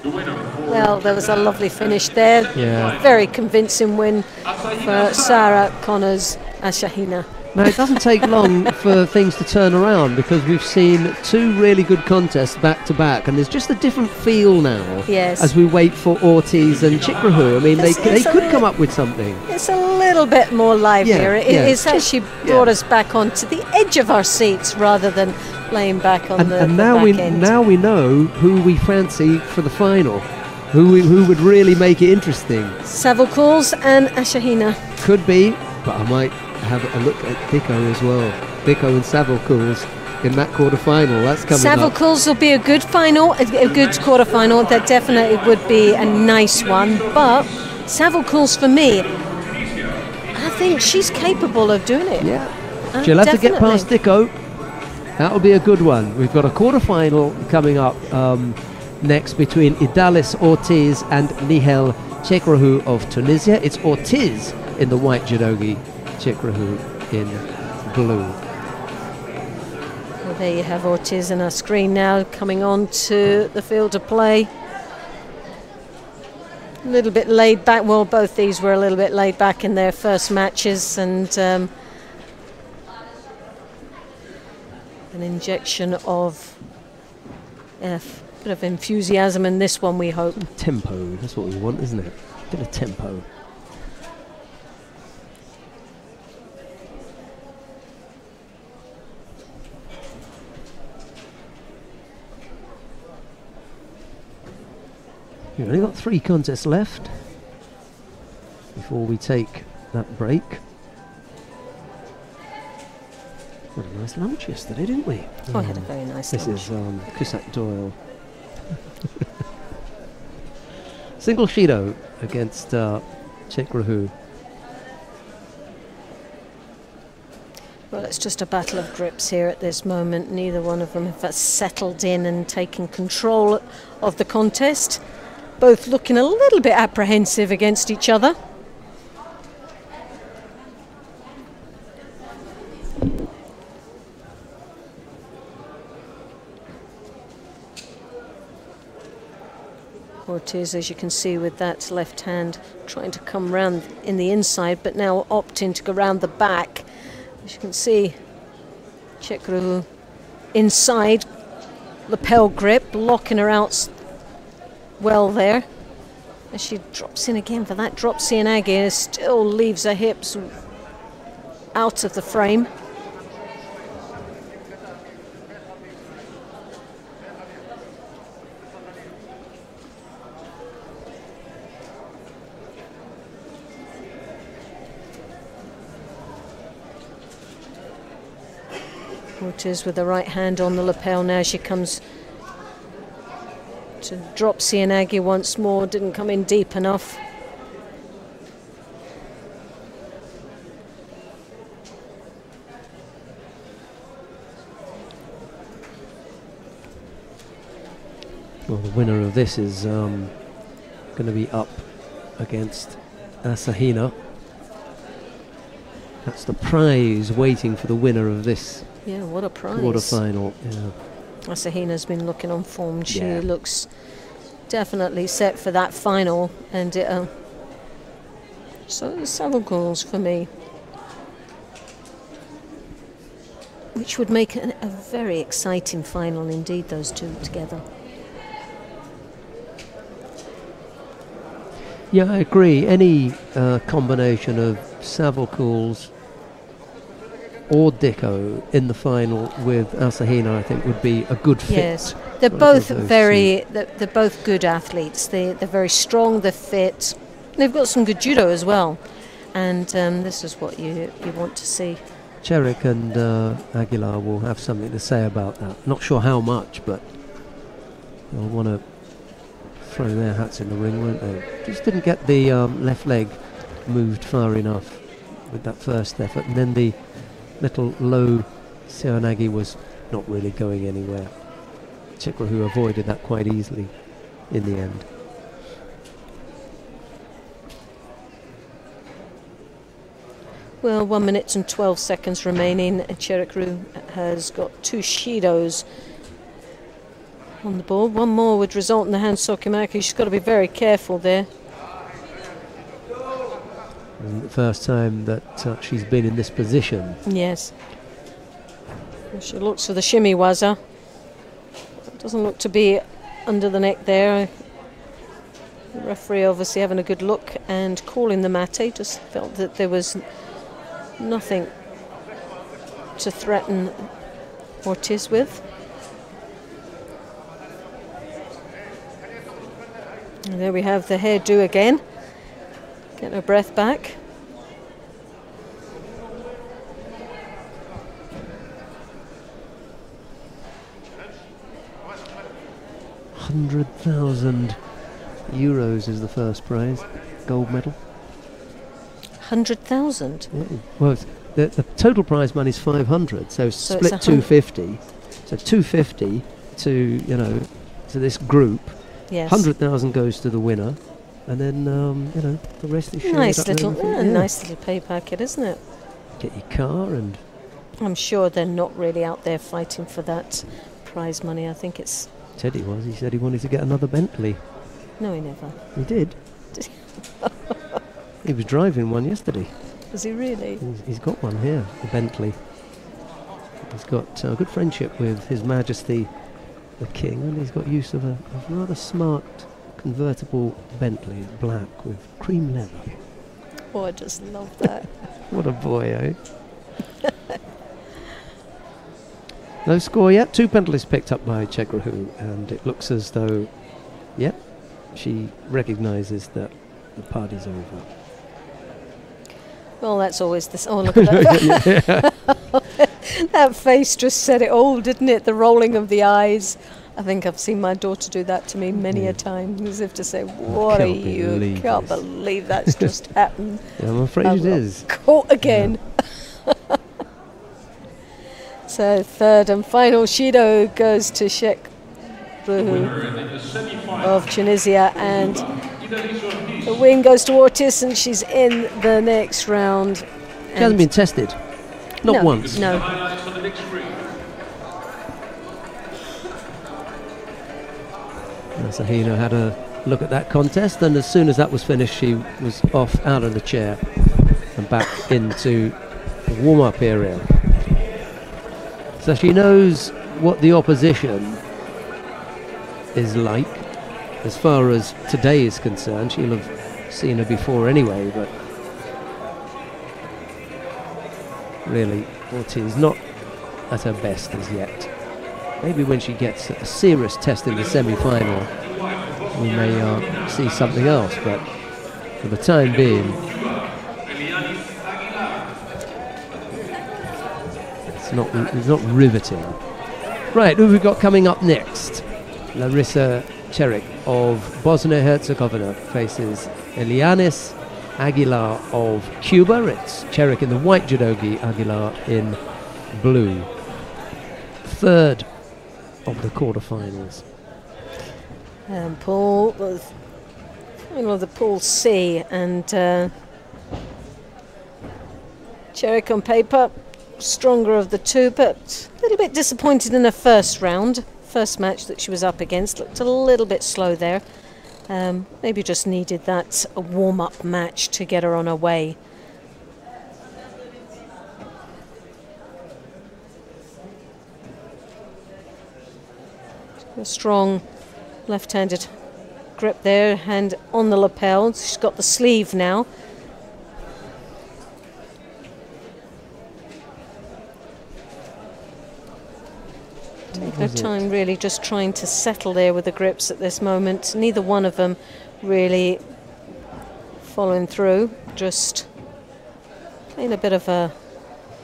Speaker 2: Well, there was a lovely finish there.
Speaker 1: Yeah.
Speaker 2: Very convincing win for Sarah Connors Asahina.
Speaker 1: Now, it doesn't take long for things to turn around because we've seen two really good contests back to back, and there's just a different feel now.
Speaker 2: Yes.
Speaker 1: As we wait for Ortiz and Cheikh. I mean, they
Speaker 2: It's
Speaker 1: could come up with something.
Speaker 2: It's a little bit more livelier.
Speaker 1: Yeah,
Speaker 2: It's actually brought us back onto the edge of our seats rather than laying back on the
Speaker 1: And now
Speaker 2: back
Speaker 1: we
Speaker 2: end.
Speaker 1: now we know who we fancy for the final, who would really make it interesting.
Speaker 2: Savelkouls and Asahina.
Speaker 1: Could be, but I might have a look at Dicko as well. Dicko and Savelkouls in that quarter-final. That's coming up.
Speaker 2: Savelkouls will be a good final, a good quarter-final. That definitely would be a nice one. But Savelkouls, for me, I think she's capable of doing it.
Speaker 1: Yeah. She'll have to get past Dicko. That'll be a good one. We've got a quarter-final coming up next between Idalis Ortiz and Nihel Shekerova of Tunisia. It's Ortiz in the white judogi, Shekerova in blue.
Speaker 2: Well, there you have Ortiz on our screen now, coming on to the field of play. A little bit laid back. Well, both these were a little bit laid back in their first matches, and an injection of a bit of enthusiasm in this one, we hope.
Speaker 1: Tempo, that's what we want, isn't it? A bit of tempo. We've only got 3 contests left before we take that break. Had a nice lunch yesterday, didn't we?
Speaker 2: Oh, I had a very nice
Speaker 1: This
Speaker 2: lunch.
Speaker 1: is Cusack Doyle. Single Judo against Rouhou.
Speaker 2: Well, it's just a battle of grips here at this moment. Neither one of them have settled in and taken control of the contest. Both looking a little bit apprehensive against each other. Ortiz, as you can see, with that left hand trying to come round in the inside, but now opting to go round the back. As you can see, Shekerova inside, lapel grip, locking her out well there. As she drops in again for that drop Cianagi, still leaves her hips out of the frame. Ortiz with the right hand on the lapel now. She comes to drop Cianagi once more. Didn't come in deep enough.
Speaker 1: Well, the winner of this is going to be up against Asahina. That's the prize waiting for the winner of this.
Speaker 2: Yeah, what a prize.
Speaker 1: Quarter-final, yeah.
Speaker 2: Asahina's been looking on form. She
Speaker 1: Yeah.
Speaker 2: looks definitely set for that final. And so Savelkouls for me. Which would make a very exciting final indeed, those two together.
Speaker 1: Yeah, I agree. Any combination of Savelkouls or Dicko in the final with Asahina, I think, would be a good fit.
Speaker 2: Yes, they're both they're both good athletes. They're very strong, they're fit. They've got some good judo as well. And this is what you want to see.
Speaker 1: Ceric and Aguilar will have something to say about that. Not sure how much, but they'll want to throw their hats in the ring, won't they? Just didn't get the left leg moved far enough with that first effort, and then the little low Seoinagi was not really going anywhere. Shekerova avoided that quite easily in the end.
Speaker 2: Well, 1 minute and 12 seconds remaining. Ceric has got 2 Shidos on the board. One more would result in the hand Sokomaki. She's got to be very careful there.
Speaker 1: And the first time that she's been in this position.
Speaker 2: Yes. She looks for the shimmy waza. Doesn't look to be under the neck there. The referee obviously having a good look and calling the mate. Just felt that there was nothing to threaten Ortiz with. And there we have the hairdo again. Getting her breath back.
Speaker 1: €100,000 is the first prize, gold medal.
Speaker 2: 100,000.
Speaker 1: Yeah. Well, the total prize money is 500, so split 250. So 250 to to this group.
Speaker 2: Yes.
Speaker 1: 100,000 goes to the winner, and then the rest is shared.
Speaker 2: Nice little pay packet, isn't it?
Speaker 1: Get your car, and
Speaker 2: I'm sure they're not really out there fighting for that prize money. I think it's.
Speaker 1: Teddy was. He said he wanted to get another Bentley.
Speaker 2: No, he never.
Speaker 1: He did. He was driving one yesterday.
Speaker 2: Was he really?
Speaker 1: He's got one here, the Bentley. He's got a good friendship with His Majesty the King, and he's got use of a rather smart convertible Bentley, black with cream leather.
Speaker 2: Oh, I just love that.
Speaker 1: What a boy, eh? No score yet. 2 penalties picked up by Rouhou, and it looks as though, yep, she recognises that the party's over.
Speaker 2: Well, that's always this. Oh, look at that. That face just said it all, didn't it? The rolling of the eyes. I think I've seen my daughter do that to me many a time, as if to say, what are you? Can't believe that's just happened.
Speaker 1: Yeah, I'm afraid it is.
Speaker 2: Caught again. Yeah. So, third and final Shido goes to Sheikh of Tunisia, and the win goes to Ortiz, and she's in the next round.
Speaker 1: She hasn't been tested. Not once.
Speaker 2: No.
Speaker 1: Asahina had a look at that contest, and as soon as that was finished, she was off out of the chair and back into the warm-up area. So she knows what the opposition is like. As far as today is concerned, she'll have seen her before anyway, but really, Ortiz not at her best as yet. Maybe when she gets a serious test in the semi-final, we may see something else, but for the time being, it's not riveting. Right, who have we got coming up next? Larissa Ceric of Bosnia-Herzegovina faces Elianis Aguilar of Cuba. It's Ceric in the white judogi, Aguilar in blue. Third of the quarterfinals.
Speaker 2: Pool, final of the Pool C, and Ceric on paper, stronger of the two, but a little bit disappointed in the first round. First match that she was up against looked a little bit slow there. Maybe just needed that warm-up match to get her on her way. A strong left-handed grip there, hand on the lapel. She's got the sleeve now. Take her time really, just trying to settle there with the grips at this moment. Neither one of them really following through, just playing a bit of a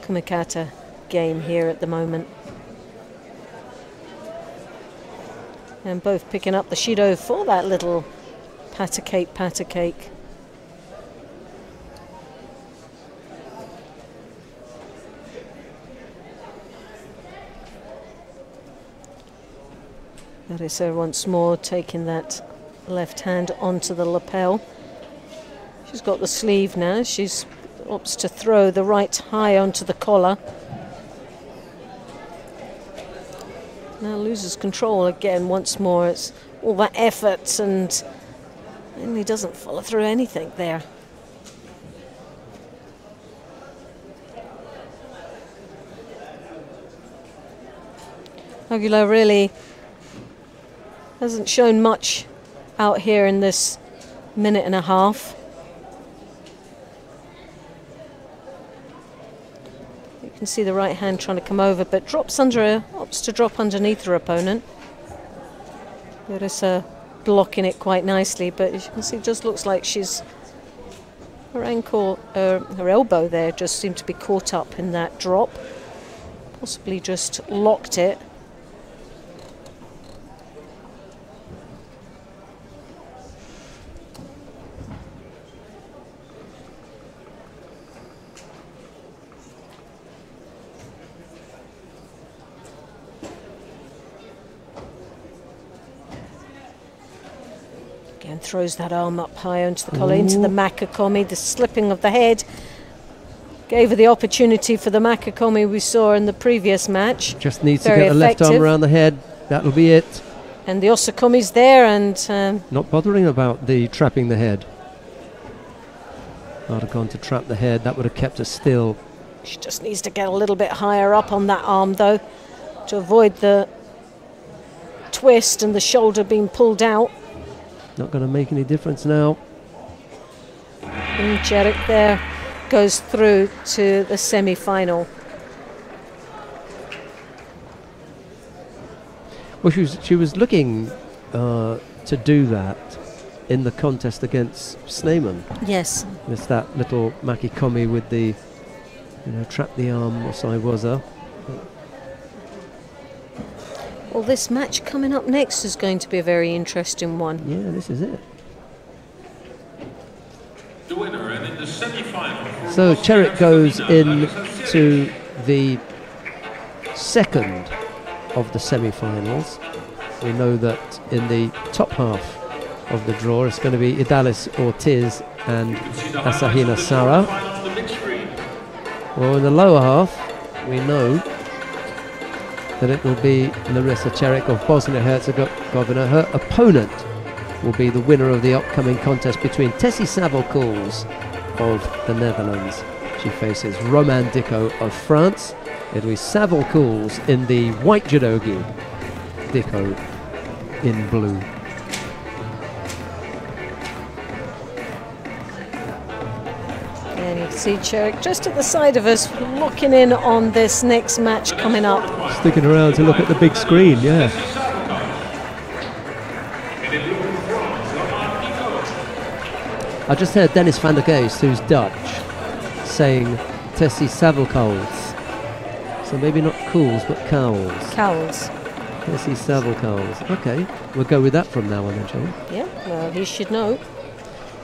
Speaker 2: kumikata game here at the moment. And both picking up the Shido for that little patter cake. Larissa once more taking that left hand onto the lapel. She's got the sleeve now. She's opts to throw the right high onto the collar. Now loses control again once more. It's all that effort and he doesn't follow through anything there. Aguilar really hasn't shown much out here in this minute and a half. You can see the right hand trying to come over, but opts to drop underneath her opponent. Larissa blocking it quite nicely, but as you can see, it just looks like her ankle, her elbow there just seemed to be caught up in that drop. Possibly just locked it. Again, throws that arm up high onto the collar, into the Makakomi. The slipping of the head gave her the opportunity for the Makakomi we saw in the previous match.
Speaker 1: Just needs to get the left arm around the head. That'll be it.
Speaker 2: And the Osakomi's there, and
Speaker 1: not bothering about the trapping the head. I'd have gone to trap the head. That would have kept her still.
Speaker 2: She just needs to get a little bit higher up on that arm, though, to avoid the twist and the shoulder being pulled out.
Speaker 1: Not going to make any difference now.
Speaker 2: And Ceric there goes through to the semi-final.
Speaker 1: Well, she was looking to do that in the contest against Snyman.
Speaker 2: Yes.
Speaker 1: It's that little Makikomi with the, trap the arm Osaiwaza.
Speaker 2: Well, this match coming up next is going to be a very interesting one.
Speaker 1: Yeah, this is it.
Speaker 3: The winner, and in the semi-final.
Speaker 1: So Ceric goes into the second of the semi-finals. We know that in the top half of the draw it's going to be Idalis Ortiz and Asahina Sara. Well, in the lower half we know that it will be Larissa Ceric of Bosnia-Herzegovina. Her opponent will be the winner of the upcoming contest between Tessie Savelkouls of the Netherlands. She faces Roman Dicko of France. It will be Savelkouls in the white judogi, Dicko in blue.
Speaker 2: And you can see Ceric just at the side of us, looking in on this next match coming up.
Speaker 1: Sticking around to look at the big screen, yeah. I just heard Dennis van der Geest, who's Dutch, saying Tessie Savelkouls. So maybe not Cools, but Cowls.
Speaker 2: Cowls.
Speaker 1: Tessie Savelkouls. Okay, we'll go with that from now on then, shall we?
Speaker 2: Yeah, well, he should know.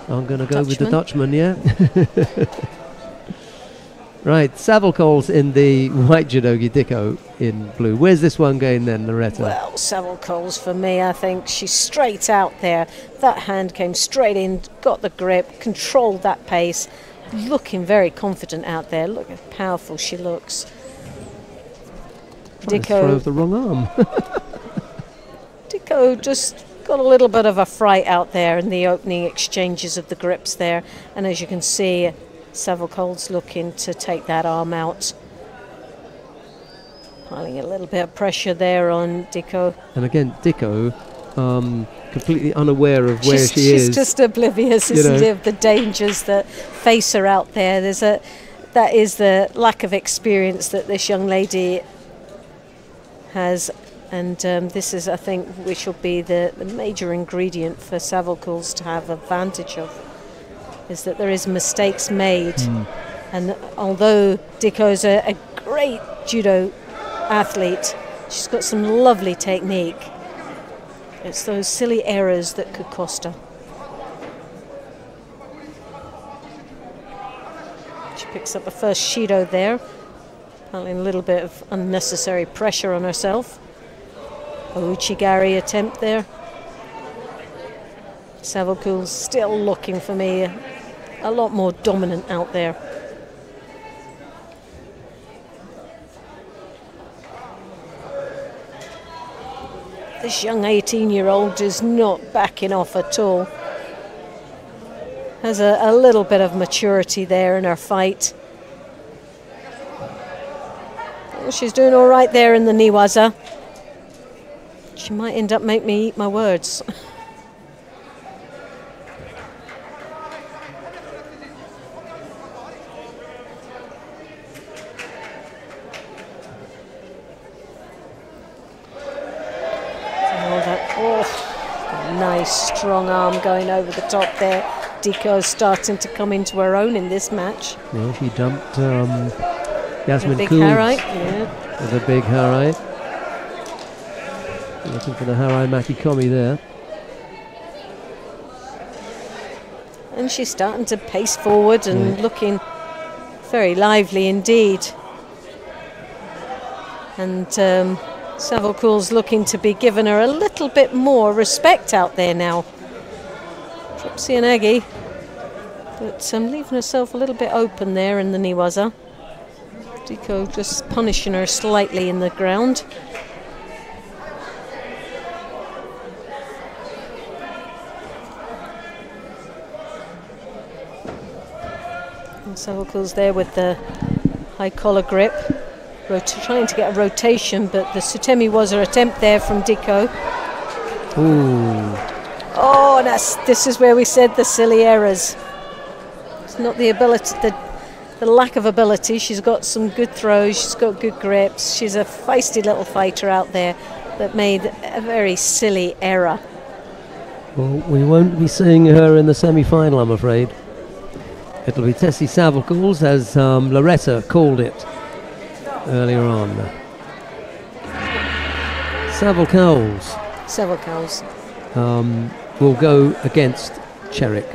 Speaker 1: I'm going to go with the Dutchman, yeah. Right, Savelkouls in the white judogi, Dicko in blue. Where's this one going then, Loretta?
Speaker 2: Well, Savelkouls for me, I think she's straight out there. That hand came straight in, got the grip, controlled that pace, looking very confident out there. Look how powerful she looks.
Speaker 1: Dicko throw the wrong arm.
Speaker 2: Dicko just got a little bit of a fright out there in the opening exchanges of the grips there, and as you can see, Savelkouls looking to take that arm out, piling a little bit of pressure there on Dicko.
Speaker 1: And again, Dicko completely unaware of where she is.
Speaker 2: She's just oblivious, isn't she, of the dangers that face her out there. That is the lack of experience that this young lady has, and this is, I think, which will be the major ingredient for Savelkouls to have advantage of, is that there is mistakes made. And although Dicko's a great judo athlete, she's got some lovely technique. It's those silly errors that could cost her. She picks up the first Shido there, piling a little bit of unnecessary pressure on herself. Uchigari attempt there. Savelkouls still looking for me a lot more dominant out there. This young 18-year-old is not backing off at all. Has a little bit of maturity there in her fight. Oh, she's doing all right there in the Niwaza. She might end up making me eat my words. Nice strong arm going over the top there. Dicko's starting to come into her own in this match.
Speaker 1: Yeah, she dumped Yasmin
Speaker 2: big
Speaker 1: Kuhl
Speaker 2: Harai, yeah.
Speaker 1: with a big Harai. Looking for the Harai Makikomi there.
Speaker 2: And she's starting to pace forward and looking very lively indeed. And Savelkouls looking to be giving her a little bit more respect out there now. Dropsy and Aggie, but leaving herself a little bit open there in the Niwaza. Dicko just punishing her slightly in the ground. And Savelkouls there with the high collar grip. Trying to get a rotation, but the Sutemi was her attempt there from Dicko.
Speaker 1: Ooh.
Speaker 2: Oh, and this is where we said the silly errors. It's not the ability, the lack of ability. She's got some good throws, she's got good grips. She's a feisty little fighter out there that made a very silly error.
Speaker 1: Well, we won't be seeing her in the semi-final, I'm afraid. It'll be Tessie Savelkouls, as Loretta called it earlier on. Savelkouls will go against Ceric.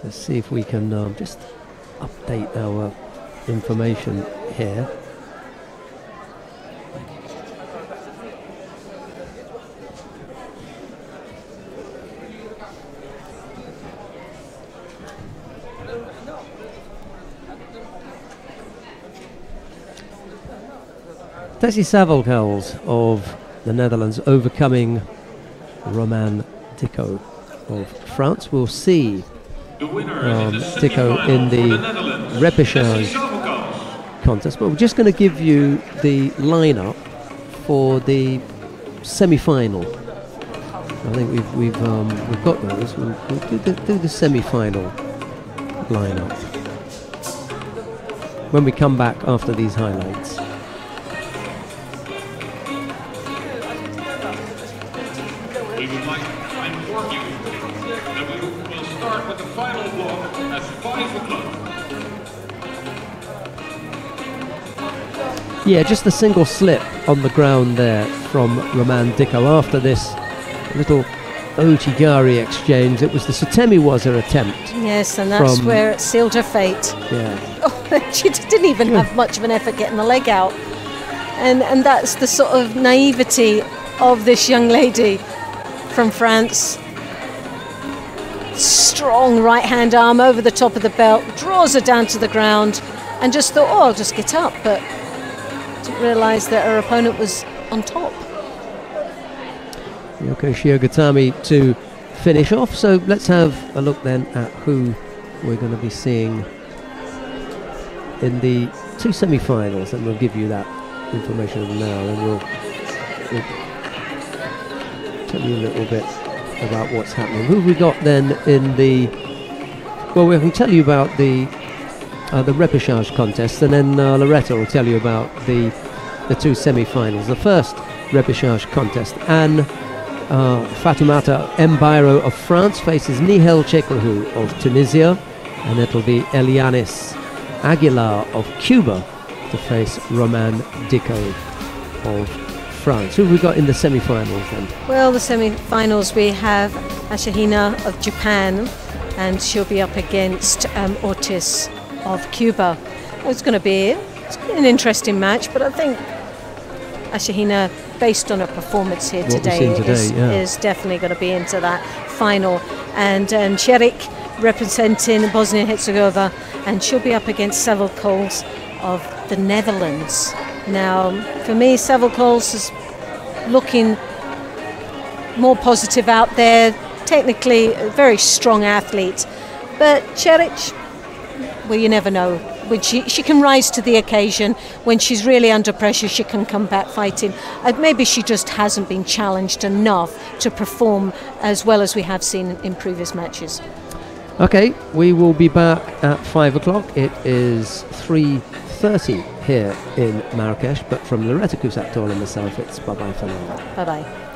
Speaker 1: Let's see if we can just update our information here. Tessie Savelkouls of the Netherlands overcoming Roman Dicko of France. We'll see Dicko in the repechage contest, but we're just going to give you the lineup for the semi-final. I think we've got those. We'll do the semi-final lineup when we come back after these highlights. Yeah, just a single slip on the ground there from Roman Dicko after this little Ochigari exchange. It was the Sutemi was her attempt.
Speaker 2: Yes, and that's where it sealed her fate.
Speaker 1: Yeah.
Speaker 2: Oh, she didn't even have much of an effort getting the leg out. And that's the sort of naivety of this young lady from France. Strong right hand arm over the top of the belt, draws her down to the ground and just thought, oh, I'll just get up, but didn't realise that her opponent was on top.
Speaker 1: Yoko Shiogatami to finish off, so let's have a look then at who we're going to be seeing in the two semi-finals, and we'll give you that information now, and we'll tell you a little bit about what's happening. Who have we got then in the... Well, we can tell you about the repechage contest, and then Loretta will tell you about the two semi-finals. The first repechage contest, and Fatoumata Bairo of France faces Nihel Shekerova of Tunisia, and it'll be Elianis Aguilar of Cuba to face Roman Dicko of France. Who have we got in the semi-finals then?
Speaker 2: Well, the semi-finals we have Asahina of Japan, and she'll be up against Ortiz of Cuba. It's going to be It's an interesting match, but I think Asahina, based on her performance here today, is definitely going to be into that final. And Ceric representing Bosnia and Herzegovina, and she'll be up against Savelkouls of the Netherlands. Now, for me, Savelkouls is looking more positive out there. Technically, a very strong athlete, but Ceric, well, you never know. When she can rise to the occasion. When she's really under pressure, she can come back fighting. Maybe she just hasn't been challenged enough to perform as well as we have seen in previous matches.
Speaker 1: Okay, we will be back at 5 o'clock. It is 3:30 here in Marrakech, but from Loretta Kousaktor and myself, it's bye-bye for now.
Speaker 2: Bye-bye.